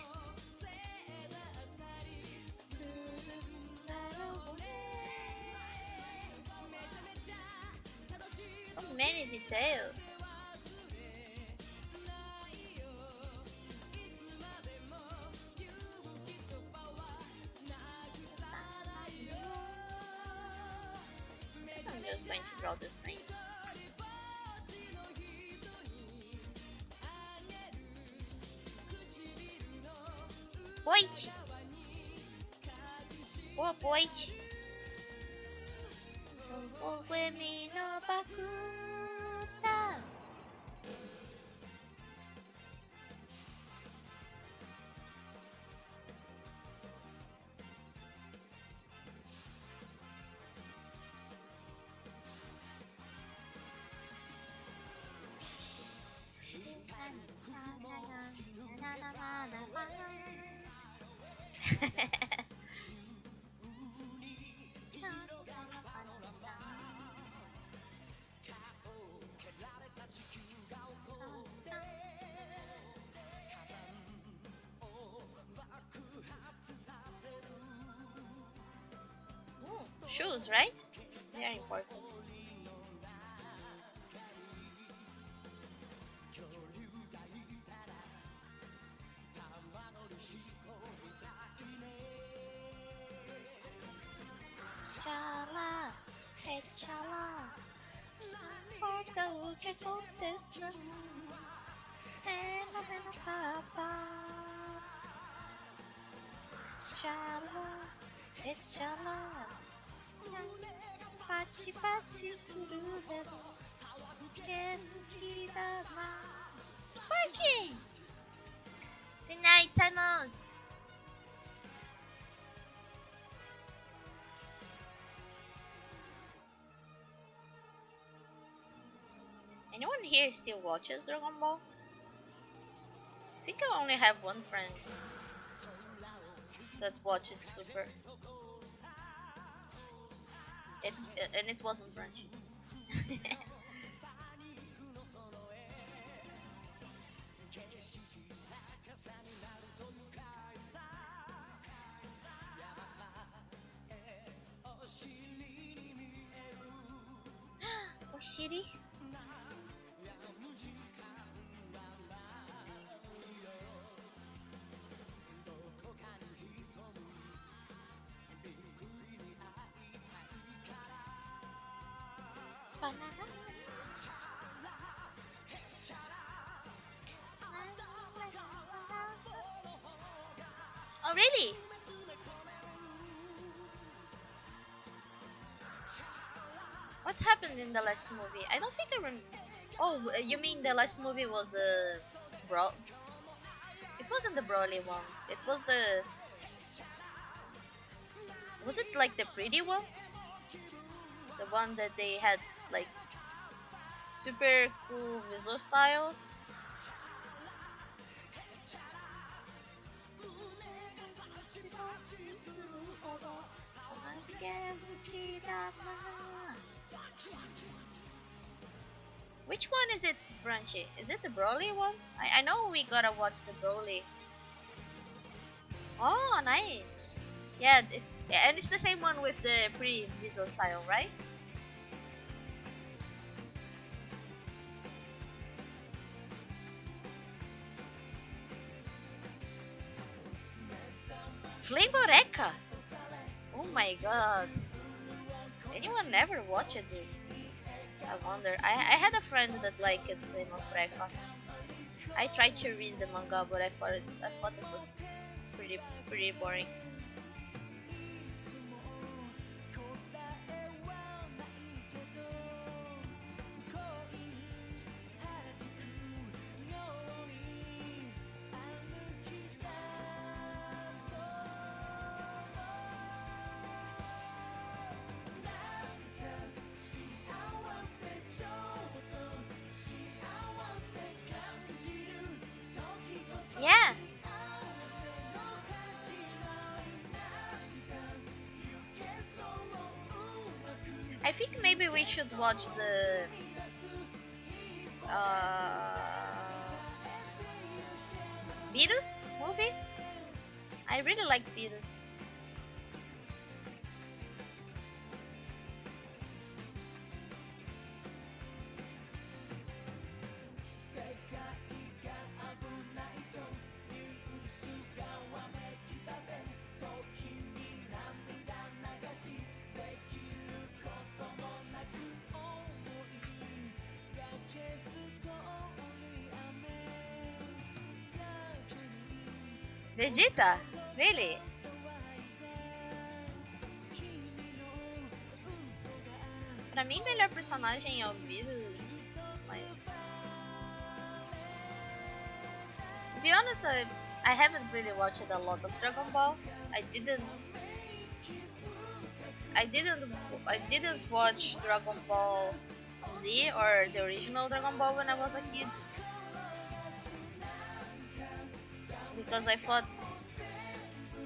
[SPEAKER 1] So many details. I'm just going to draw this thing. Poit! Oh, poit! Ogemi no bakuta! Shoes, right? They are important. vida o que aconteça. Morrendo papá. Tchala, etchala. Pati pati surubero. Que da ma. Sparky! Good night, Timos! Anyone here still watches Dragon Ball? I think I only have one friend that watched Super. And it wasn't Brunchy. Oh, shitty. Oh, really? What happened in the last movie? I don't think I remember. Oh, you mean the last movie was the bro? It wasn't the Broly one. It was the. Was it like the pretty one? The one that they had like super cool visual style? Which one is it, Brunchy? Is it the Broly one? I know we gotta watch the Broly. Oh, nice. Yeah, and it's the same one with the pretty visual style, right? Flavoreka! Oh my god. Anyone never watched this? I wonder. I had a friend that liked Flavoreka. I tried to read the manga, but I thought it was pretty boring. Yeah. I think maybe we should watch the Virus movie. I really like Virus. Vegeta? Really? Pra mim, melhor personagem é o Virus, mas... To be honest, I haven't really watched a lot of Dragon Ball. I didn't... I didn't watch Dragon Ball Z or the original Dragon Ball when I was a kid. Because I thought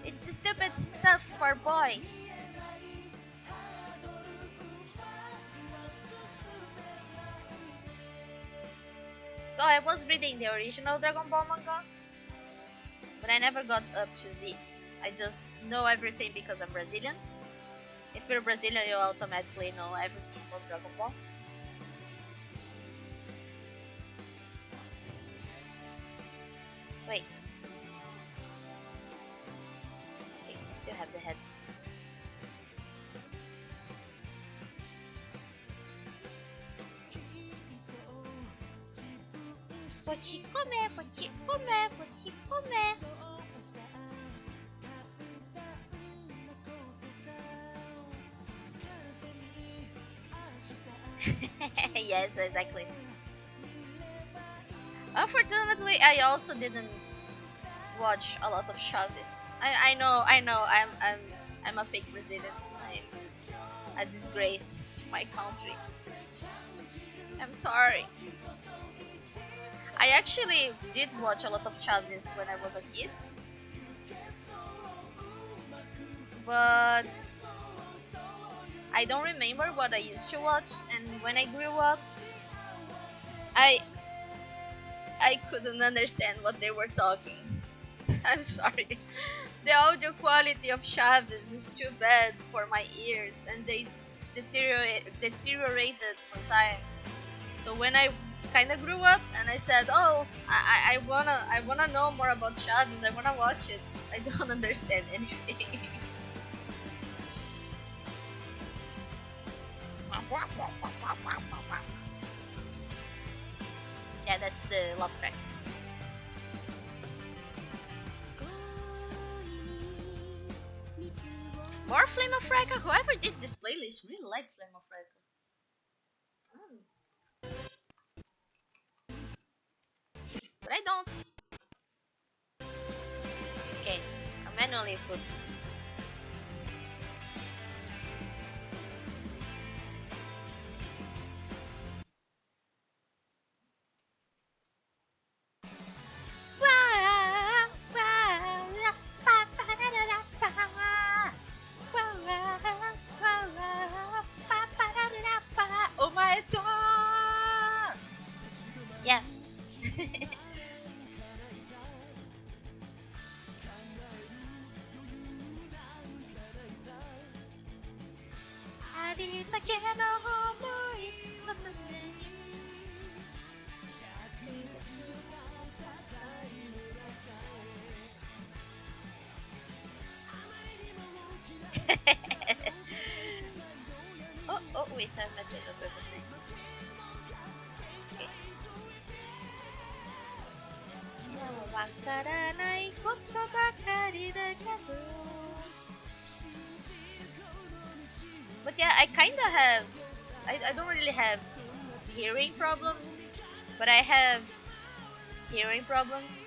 [SPEAKER 1] it's stupid stuff for boys. So I was reading the original Dragon Ball manga, but I never got up to Z. I just know everything because I'm Brazilian. If you're Brazilian, you automatically know everything about Dragon Ball. Wait. Okay, I still have the head. Pochikome, pochikome, pochikome. Yes, exactly. Unfortunately, I also didn't watch a lot of Chaves. I know. I'm a fake Brazilian. I'm a disgrace to my country. I'm sorry. I actually did watch a lot of Chaves when I was a kid, but I don't remember what I used to watch. And when I grew up, I I couldn't understand what they were talking. I'm sorry. The audio quality of Chaves is too bad for my ears, and they deteriorated for time. So when I kind of grew up and I said, "Oh, I wanna know more about Chaves. I wanna watch it." I don't understand anything. Yeah, that's the love track. More Flame of Recca. Whoever did this playlist really liked Flame of Recca. Mm, but I don't. Okay, I manually put. Oh my god! Yeah. ありったけの想いのために oh, wait, I message of everything. Okay. 今はわからないことばかりだけど But yeah, I kinda have. I don't really have hearing problems, but I have hearing problems.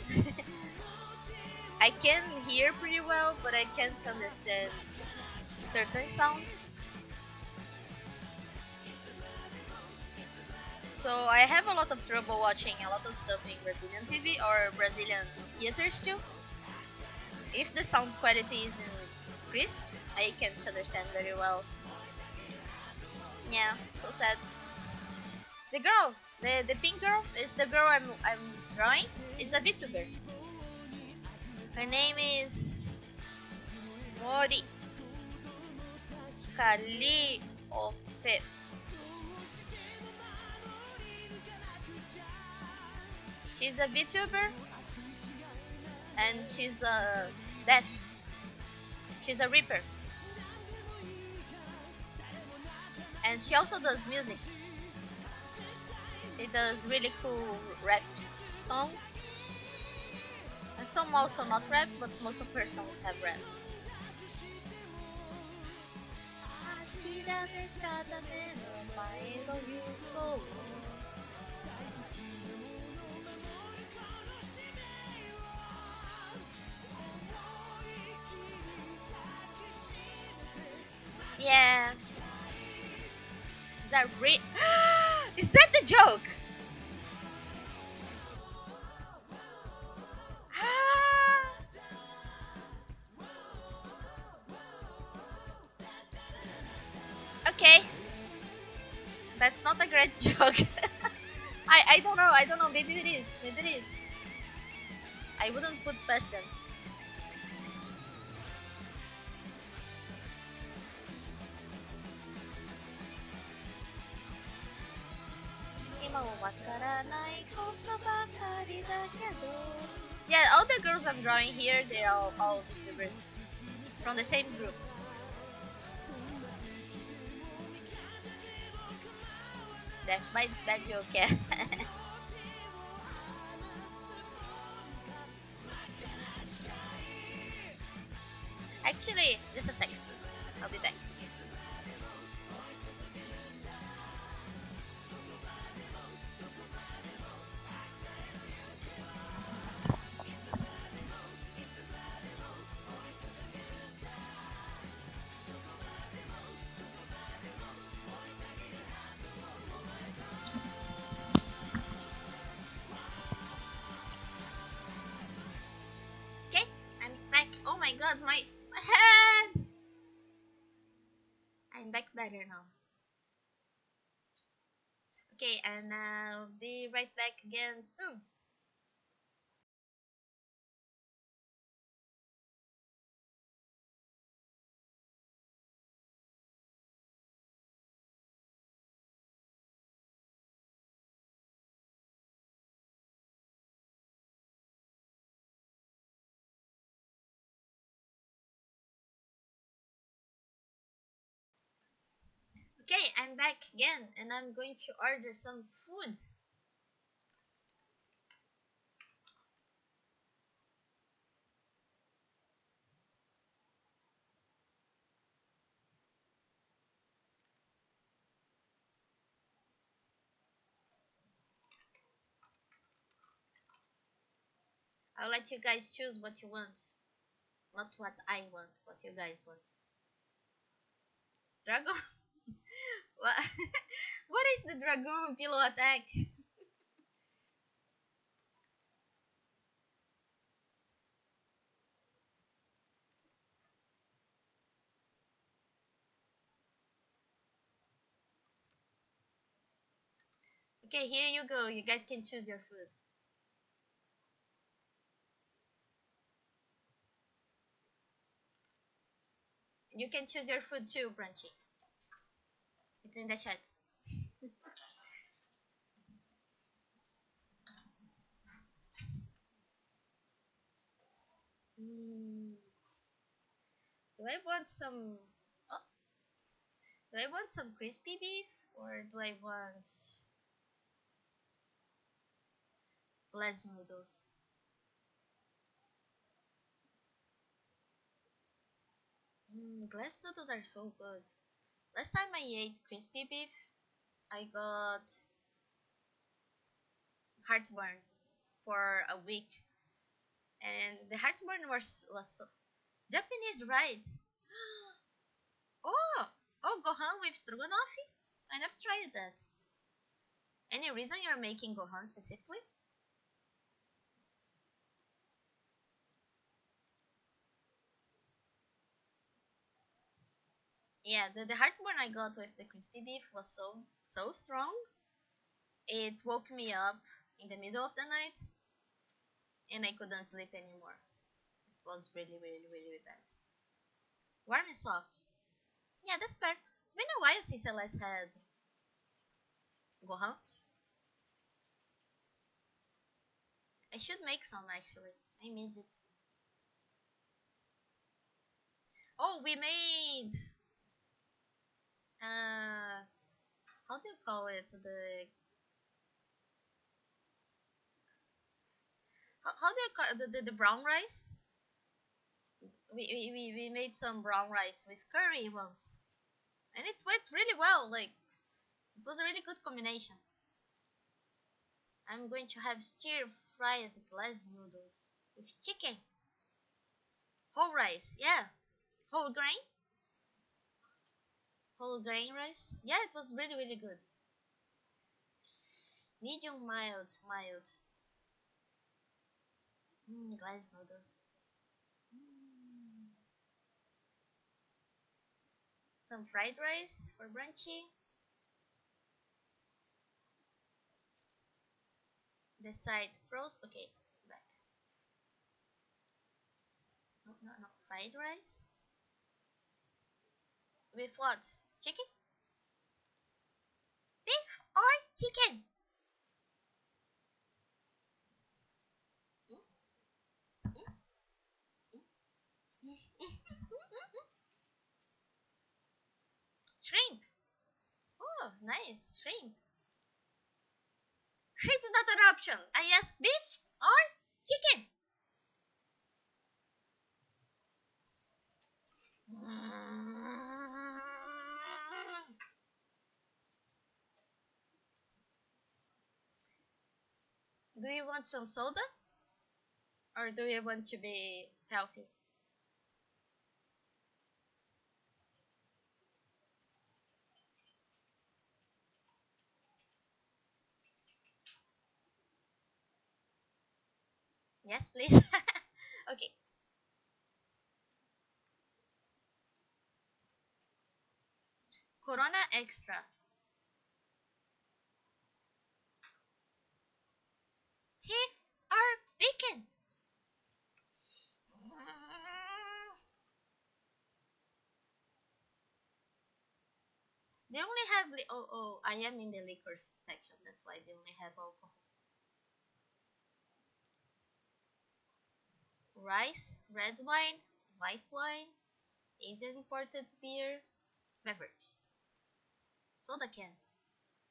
[SPEAKER 1] I can hear pretty well, but I can't understand certain sounds. So I have a lot of trouble watching a lot of stuff in Brazilian TV or Brazilian theaters too. If the sound quality isn't crisp, I can't understand very well. Yeah, so sad. The girl, the pink girl, is the girl I'm drawing. It's a VTuber. Her name is Mori Calliope. She's a VTuber and she's a deaf. She's a Reaper. And she also does music. She does really cool rap songs. And some also not rap, but most of her songs have rap. Yeah. Is that real? Is that the joke? Okay, that's not a great joke. I don't know. I don't know. Maybe it is. Maybe it is. I wouldn't put past them. Yeah, all the girls I'm drawing here, they're all VTubers from the same group. That bad joke, yeah. my head. I'm back better now. Okay, and I'll be right back again soon. Okay, I'm back again, and I'm going to order some food. I'll let you guys choose what you want, not what I want, what you guys want. Dragon? What? What is the dragon pillow attack? Okay, here you go. You guys can choose your food. You can choose your food too, Brunchy. It's in the chat. Mm, do I want some? Oh, do I want some crispy beef or do I want less noodles? Glass noodles are so good. Last time I ate crispy beef, I got heartburn for a week, and the heartburn was so Japanese, right? Oh, oh, gohan with stroganoff? I never tried that. Any reason you're making gohan specifically? Yeah, the heartburn I got with the crispy beef was so strong. It woke me up in the middle of the night, and I couldn't sleep anymore. It was really, really, really bad. Warm and soft. Yeah, that's fair. It's been a while since I last had gohan. I should make some actually. I miss it. Oh, we made uh how do you call it? How do you call the brown rice? We made some brown rice with curry once, and it went really well. Like it was a really good combination. I'm going to have stir fried glass noodles with chicken, whole rice. Yeah, whole grain, whole grain rice. Yeah, it was really really good. Medium mild, mild. Glass noodles. Mm. Some fried rice for brunchy. The side froze. Okay, back. No, no, no. Fried rice with what? Chicken, beef, or chicken? Mm, mm, mm. Shrimp. Oh, nice shrimp. Shrimp is not an option. I ask beef or chicken. Mm. Do you want some soda or do you want to be healthy? Yes, please. Okay. Corona Extra. Teeth are picking. They only have oh, I am in the liquor section. That's why they only have alcohol. Rice, red wine, white wine, Asian imported beer, beverage, soda can,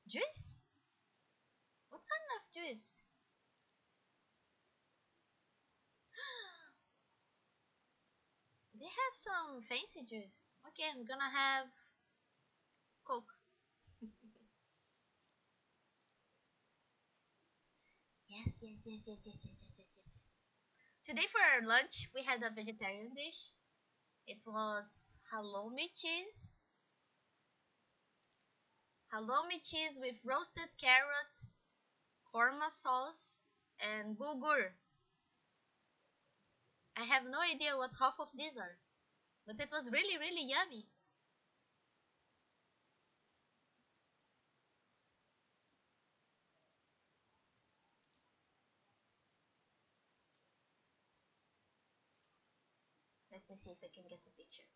[SPEAKER 1] juice. What kind of juice? They have some fancy juice. Okay, I'm gonna have Coke. Yes, yes, yes, yes, yes, yes, yes, yes, yes, yes. Today for our lunch, we had a vegetarian dish. It was halloumi cheese with roasted carrots, korma sauce, and bulgur. I have no idea what half of these are, but it was really, really yummy. Let me see if I can get a picture.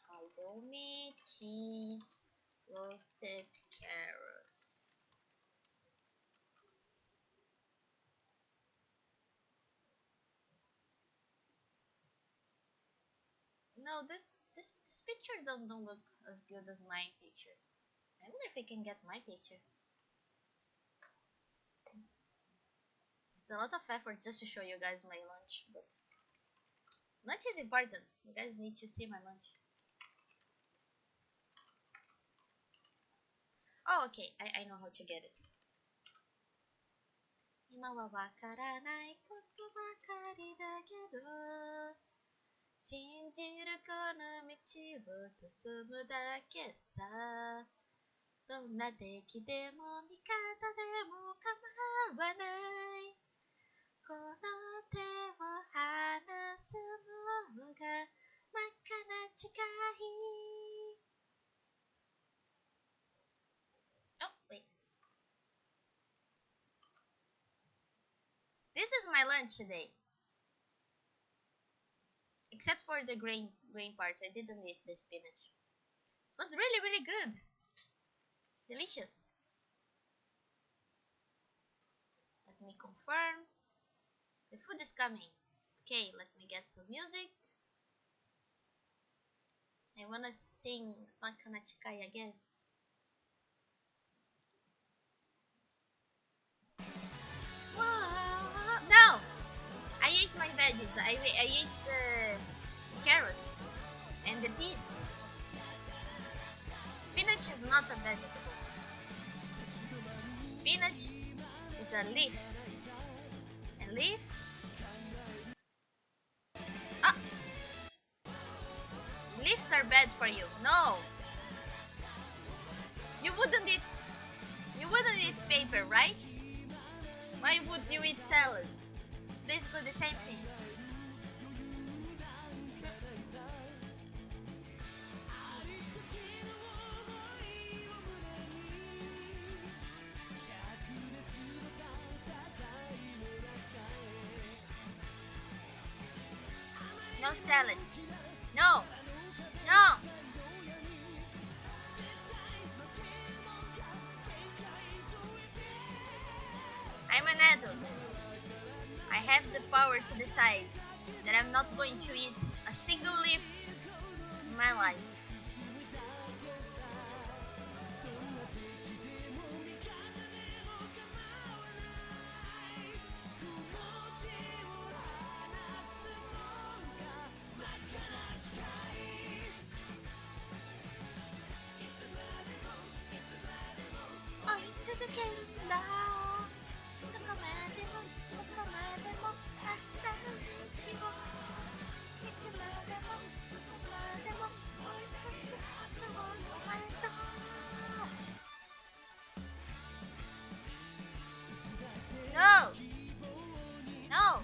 [SPEAKER 1] Halloumi cheese, roasted carrots. No, this picture don't look as good as my picture. I wonder if I can get my picture. It's a lot of effort just to show you guys my lunch, but lunch is important. You guys need to see my lunch. Oh, okay. I know how to get it. 今はわからないことばかりだけど信じるこの道を進むだけさどんな敵でも味方でも構わないこの手を離すもんが真っ赤な誓い Oh, wait. This is my lunch today. Except for the grain parts, I didn't eat the spinach. It was really, really good. Delicious. Let me confirm. The food is coming. Okay, let me get some music. I wanna sing Makana Chikai again. No! I ate my veggies. I ate the carrots and the peas. Spinach is not a vegetable. Spinach is a leaf. And leaves... Ah! Leaves are bad for you. No! You wouldn't eat paper, right? Why would you eat salad? It's basically the same thing. No salad. No! No! I'm an adult. I have the power to decide that I'm not going to eat a single leaf in my life. Oh, into the kingdom. 明日の日をいつまでもどこまでも追いかけてどうまれと No! No!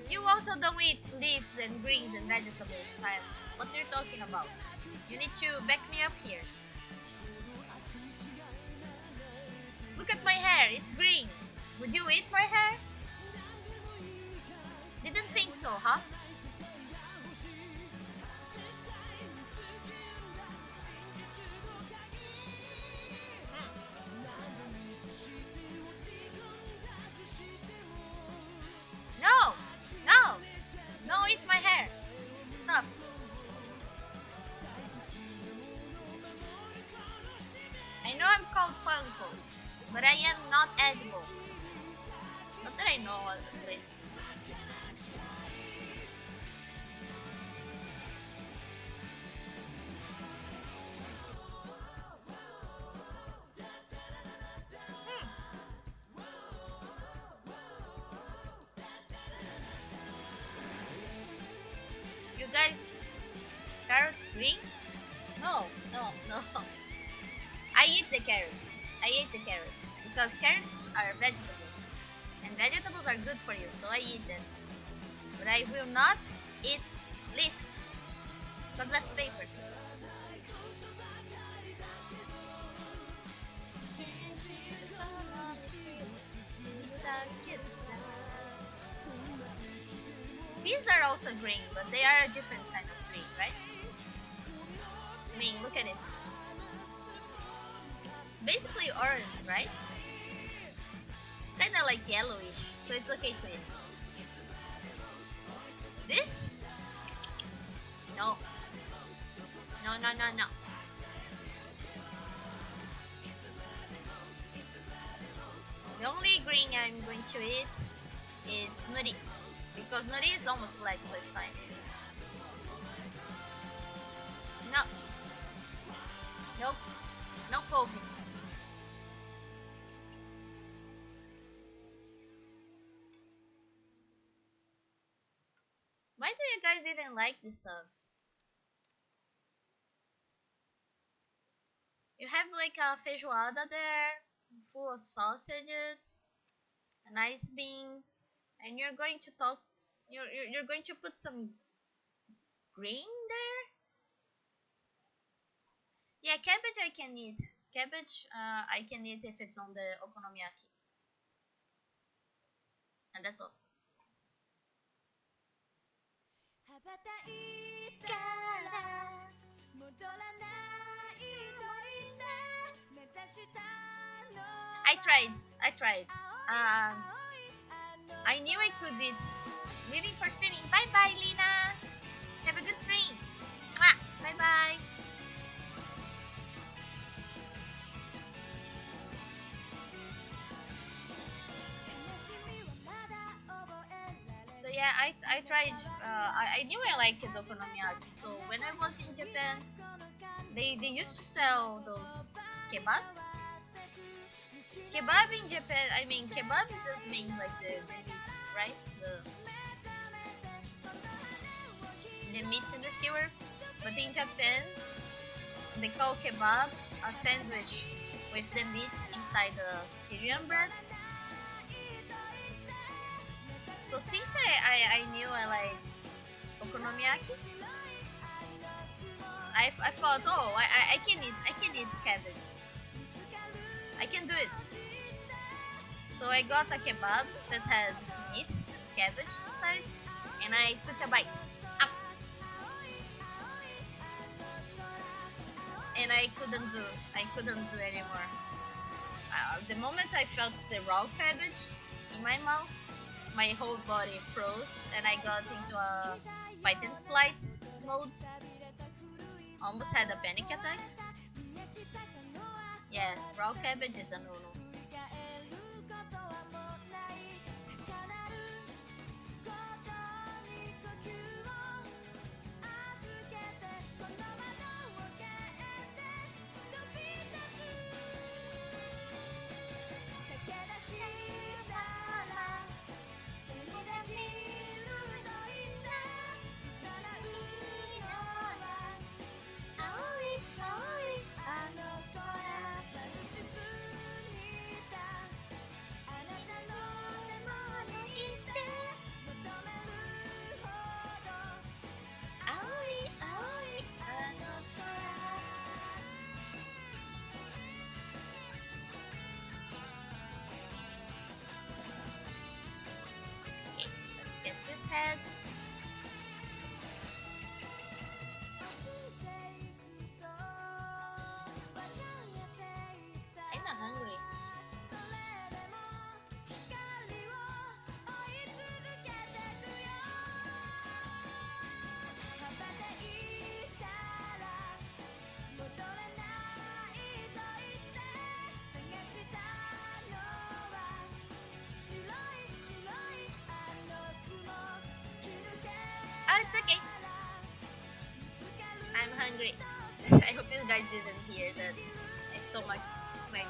[SPEAKER 1] You also also don't eat leaves and greens and vegetables, Silence. What are you talking about? You need to back me up here. Look at my hair, it's green. Would you eat my hair? Didn't think so, huh? No! No! No, eat my hair! Stop! I know I'm called Funko, but I am not edible. Not that I know, at least. You guys, carrots green? No, no, no. I eat the carrots. I ate the carrots because carrots are vegetables, and vegetables are good for you, so I eat them. But I will not eat leaf because that's paper. Peas are also green, but they are a different kind of green, right? I mean, look at it. It's basically orange, right? It's kind of like yellowish, so it's okay to eat. This? No. No, no, no, no. The only green I'm going to eat is nori. Because nori is almost black, so it's fine. No. Nope. No kobe. Why do you guys even like this stuff? You have like a feijoada there, full of sausages, a nice bean, and you're going to talk. You're going to put some green there. Yeah, cabbage I can eat. Cabbage I can eat if it's on the okonomiyaki, and that's all. I tried. I tried. Um, I knew I could eat. Leaving for streaming. Bye bye, Lina. Have a good stream. Bye bye. So yeah, I tried. I knew I liked okonomiyaki. So when I was in Japan, they used to sell those kebab. Kebab in Japan, I mean kebab just means like the meat, right? The meat in the skewer. But in Japan, they call kebab a sandwich with the meat inside the Syrian bread. So since I knew I like okonomiyaki, I thought, oh, I can eat cabbage. I can do it. So I got a kebab that had meat and cabbage inside, and I took a bite. Up. And I couldn't do anymore. The moment I felt the raw cabbage in my mouth, my whole body froze, and I got into a fight and flight mode. Almost had a panic attack. Yeah, raw cabbage is a no-no. hungry. I hope you guys didn't hear that. My stomach went.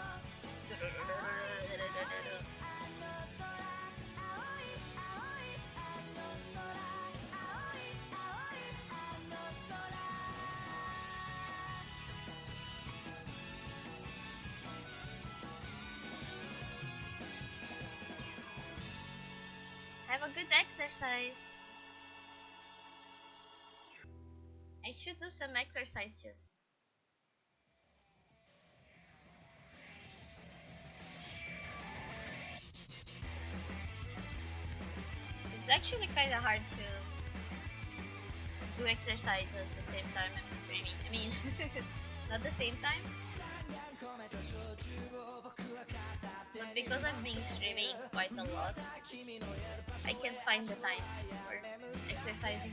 [SPEAKER 1] Have a good exercise. I should do some exercise too. It's actually kind of hard to do exercise at the same time I'm streaming. I mean, not the same time, but because I've been streaming quite a lot, I can't find the time for exercising.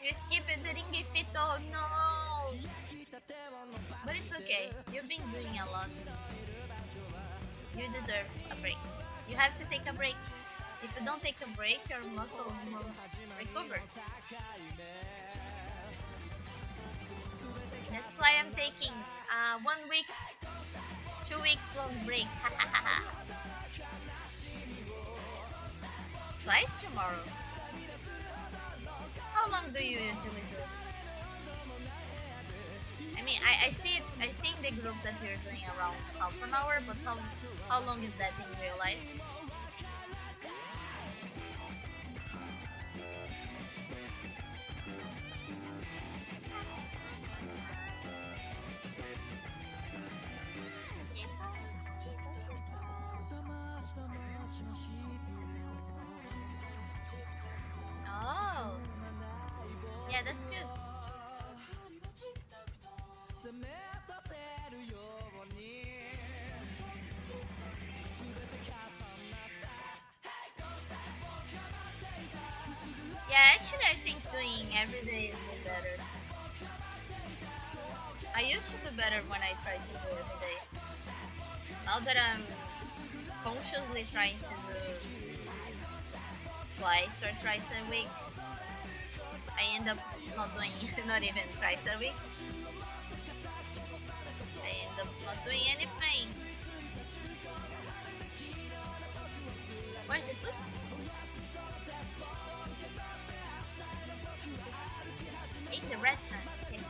[SPEAKER 1] You skipped the ringy fit, oh no! But it's okay, you've been doing a lot. You deserve a break. You have to take a break. If you don't take a break, your muscles won't recover. That's why I'm taking 1 week, 2 weeks long break. Twice tomorrow. How long do you usually do? I mean, I see it. I see in the group that you're doing around half an hour, but how long is that in real life? Oh, yeah, that's good. Yeah, actually, I think doing every day is better. I used to do better when I tried to do every day. Now that I'm consciously trying to do twice or thrice a week, I end up not doing not even thrice a week. I end up not doing anything. Where's the food? It's in the restaurant. Okay.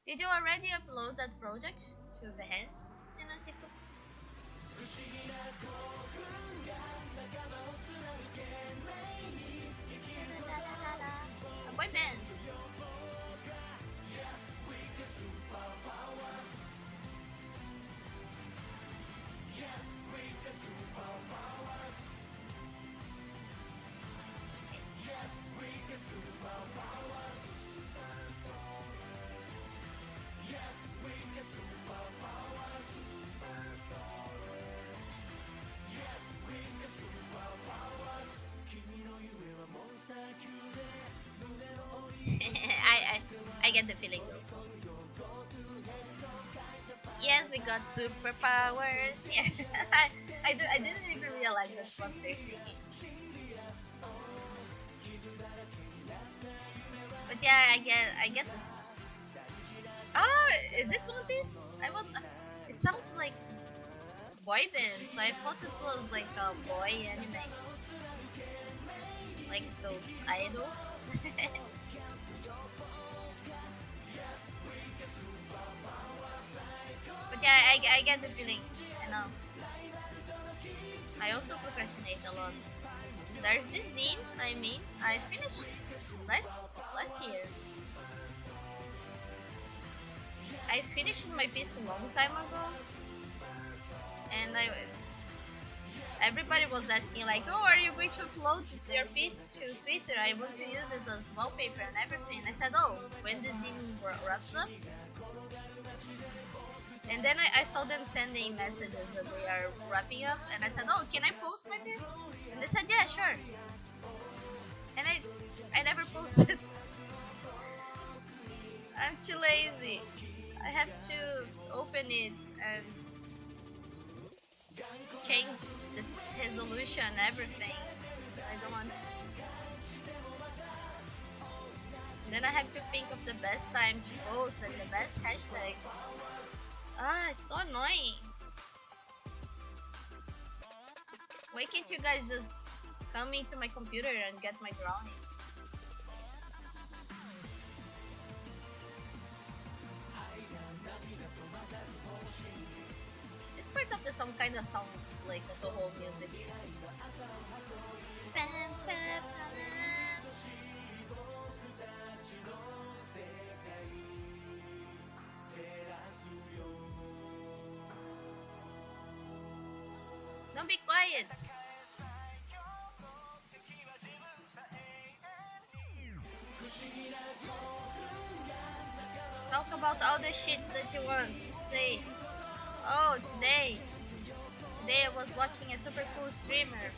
[SPEAKER 1] Did you already upload that project to Behance? Nenocito? A boy band. I get the feeling though. Yes, we got superpowers. Yeah, I didn't even realize that's what they're singing. But yeah, I get this. Oh, is it One Piece? I was. It sounds like boy band, so I thought it was like a boy anime, like those idol. But yeah, I get the feeling. I know. I also procrastinate a lot. There's this zine. I mean, I finished last year. I finished my piece a long time ago, and everybody was asking like, "Oh, are you going to upload your piece to Twitter? I want to use it as wallpaper and everything." And I said, "Oh, when the zine wraps up." And then I saw them sending messages that they are wrapping up, and I said, "Oh, can I post my piece?" And they said, "Yeah, sure." And I never posted. I'm too lazy. I have to open it and change the resolution, everything. I don't want to. Then I have to think of the best time to post and the best hashtags. Ah, it's so annoying. Why can't you guys just come into my computer and get my drawings? This part of the song kinda sounds like the whole music. Don't be quiet. Talk about all the shit that you want. Say, oh, today I was watching a super cool streamer.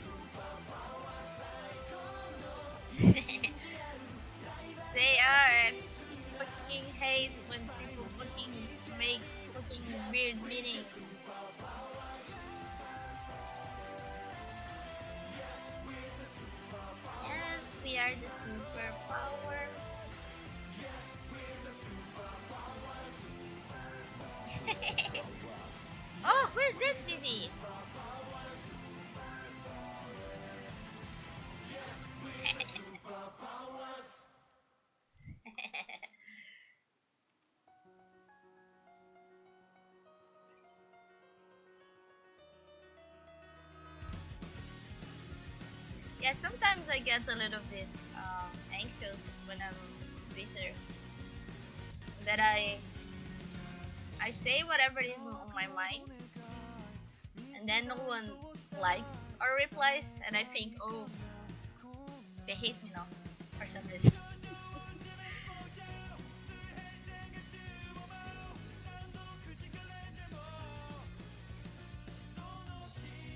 [SPEAKER 1] Say, I fucking hate when people fucking make fucking weird meanings. Yes, we are the superpower. Oh, who is it, Vivi? Yeah, sometimes I get a little bit anxious when I'm on Twitter. That I say whatever is on my mind, and then no one likes or replies, and I think, oh, they hate me now for some reason.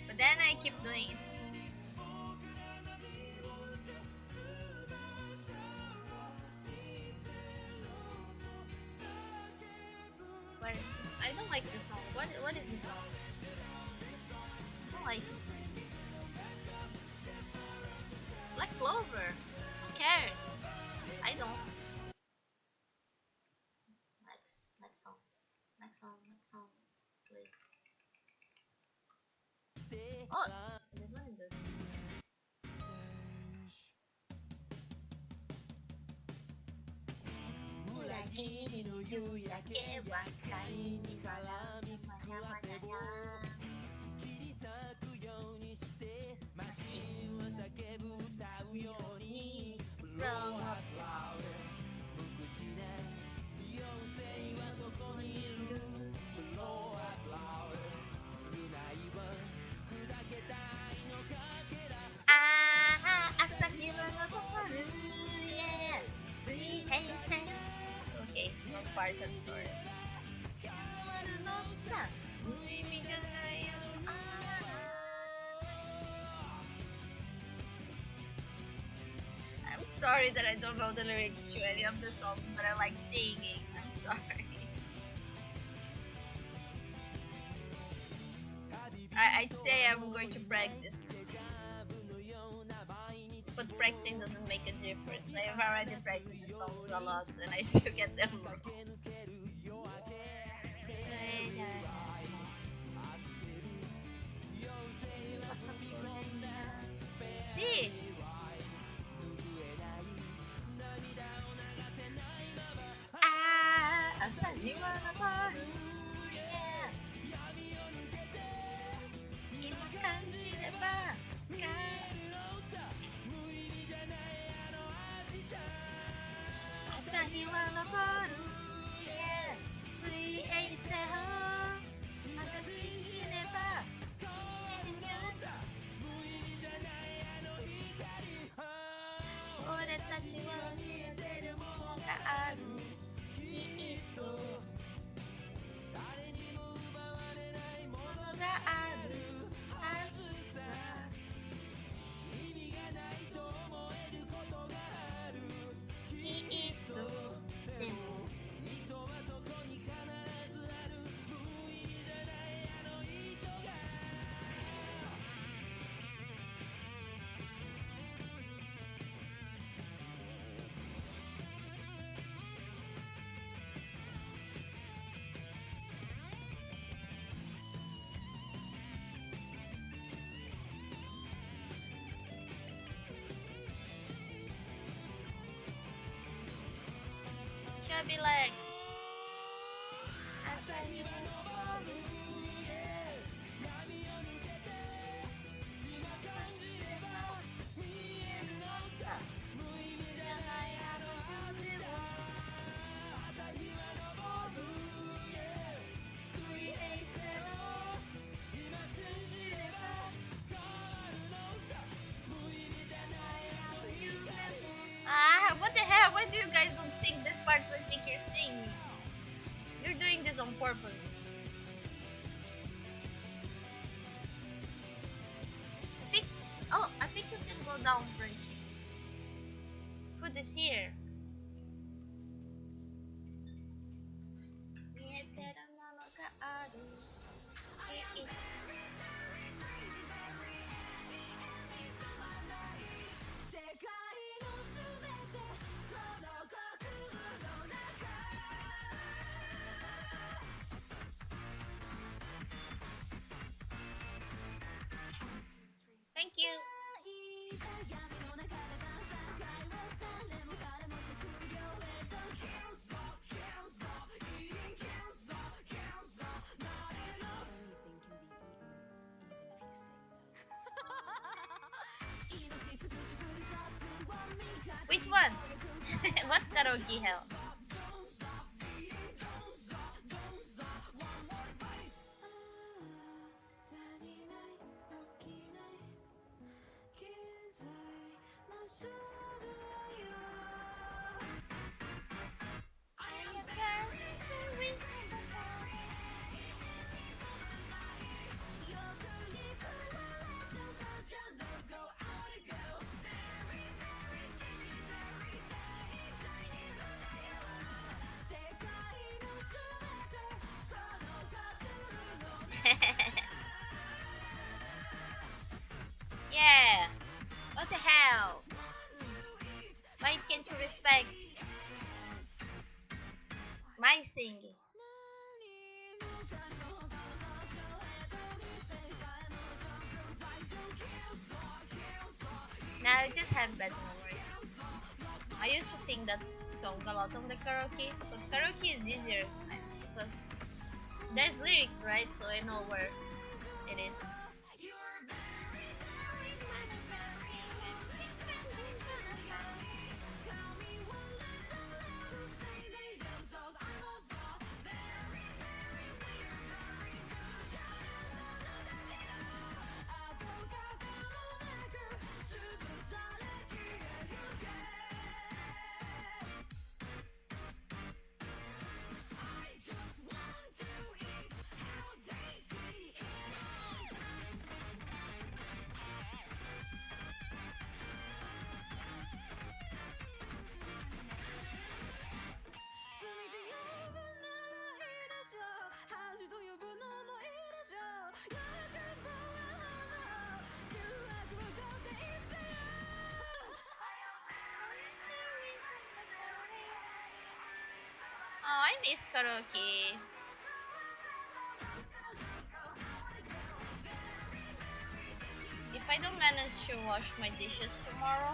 [SPEAKER 1] But then I keep doing it. Where is? I don't like the song. What is the song? I don't like it. Black Clover. Who cares? I don't. Next song. Next song. Please. Oh, this one is good. 裏切りの夕焼けは貝に絡みつく汗が切り裂くようにしてマシンは叫ぶ歌うように Blow up loud 無口な妖精はそこにいる Blow up loud 償いは砕けた愛のかけらああ朝日は昇る Yeah 水平線 Okay, wrong part, I'm sorry. I'm sorry that I don't know the lyrics to any of the songs, but I like singing. I'm sorry. I'd say I'm going to practice. But practicing doesn't make a difference. I have already practiced the songs a lot and I still get them wrong. See? Ah, asa di wanakoru, yeah. 今感じれば朝日は昇る Yeah 水平線をまた信じれば君がれたちはがあるきっとものがあるはずさきっとでもChubby legs 朝日も昇る今感じれば見えるのさ無意味じゃないあの果ては朝日は昇る水平線を今信じれば変わるのさ無意味じゃないあの夢もwhat the hell? Why do you guys don't sing this part I think you're singing? You're doing this on purpose. I think, oh, I think you can go down, Frenchie. Food is here. 見えてるものがある。Thank you. Which one? What karaoke hell? Yeah. What the hell? Why can't you respect my singing? Now I just have bad memory. I used to sing that song a lot on the karaoke, but karaoke is easier because there's lyrics, right? So I know where it is. Oh, I miss karaoke. If I don't manage to wash my dishes tomorrow,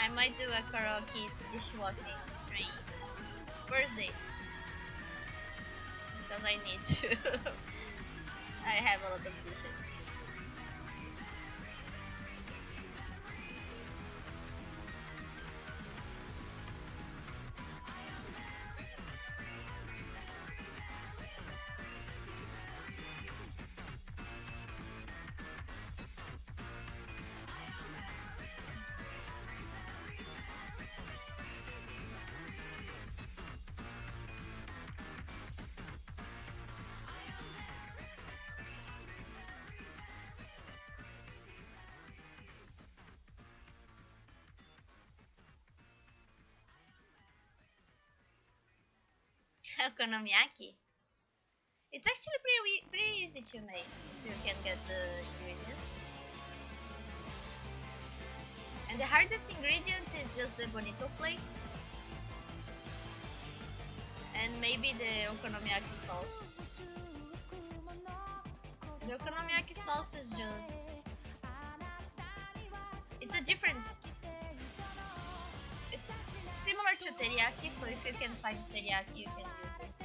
[SPEAKER 1] I might do a karaoke dishwashing stream. First day. Because I need to. I have a lot of dishes. Okonomiyaki. It's actually pretty easy to make if you can get the ingredients. And the hardest ingredient is just the bonito flakes. And maybe the okonomiyaki sauce. The okonomiyaki sauce is just... It's a different... It's similar to teriyaki, so if you can find teriyaki, you can use it.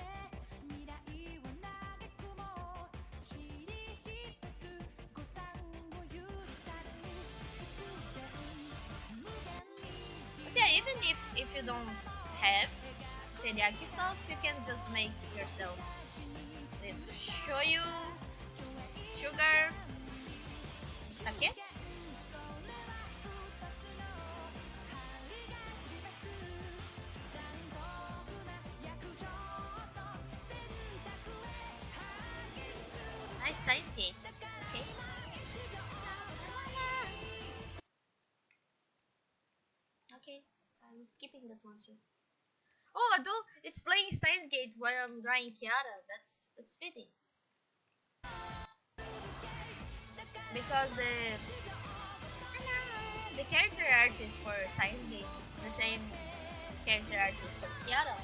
[SPEAKER 1] But yeah, even if you don't have teriyaki sauce, you can just make yourself with shoyu, sugar, sake. Nice Steins Gate. Okay. Okay, I'm skipping that one too. Oh, although it's playing Steins Gate while I'm drawing Kiara. That's fitting. Because the character artist for Steins Gate is the same character artist for Kiara.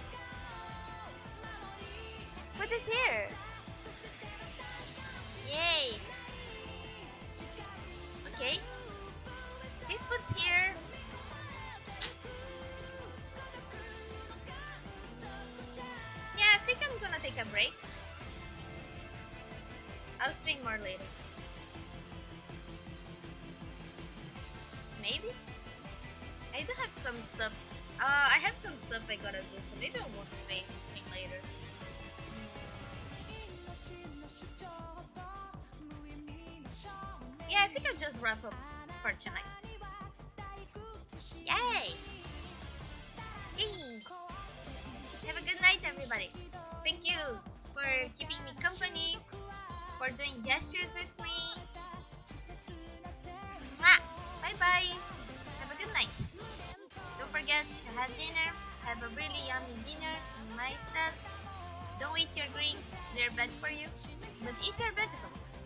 [SPEAKER 1] What is here? Yay! Okay. 6 spoons here. Yeah, I think I'm gonna take a break. I'll stream more later. Maybe? I do have some stuff. I have some stuff I gotta do, so maybe I won't stream later. Yeah, I think I'll just wrap up for tonight. Yay! Hey! Have a good night, everybody. Thank you for keeping me company, for doing gestures with me. Mwah! Bye-bye. Have a good night. Don't forget to have dinner. Have a really yummy dinner in my stead. Don't eat your greens, they're bad for you. But eat your vegetables.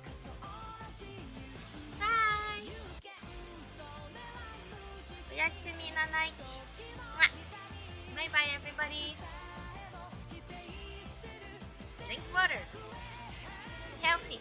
[SPEAKER 1] Bye! Oyasumi na night. Bye-bye, everybody. Drink water. Be healthy.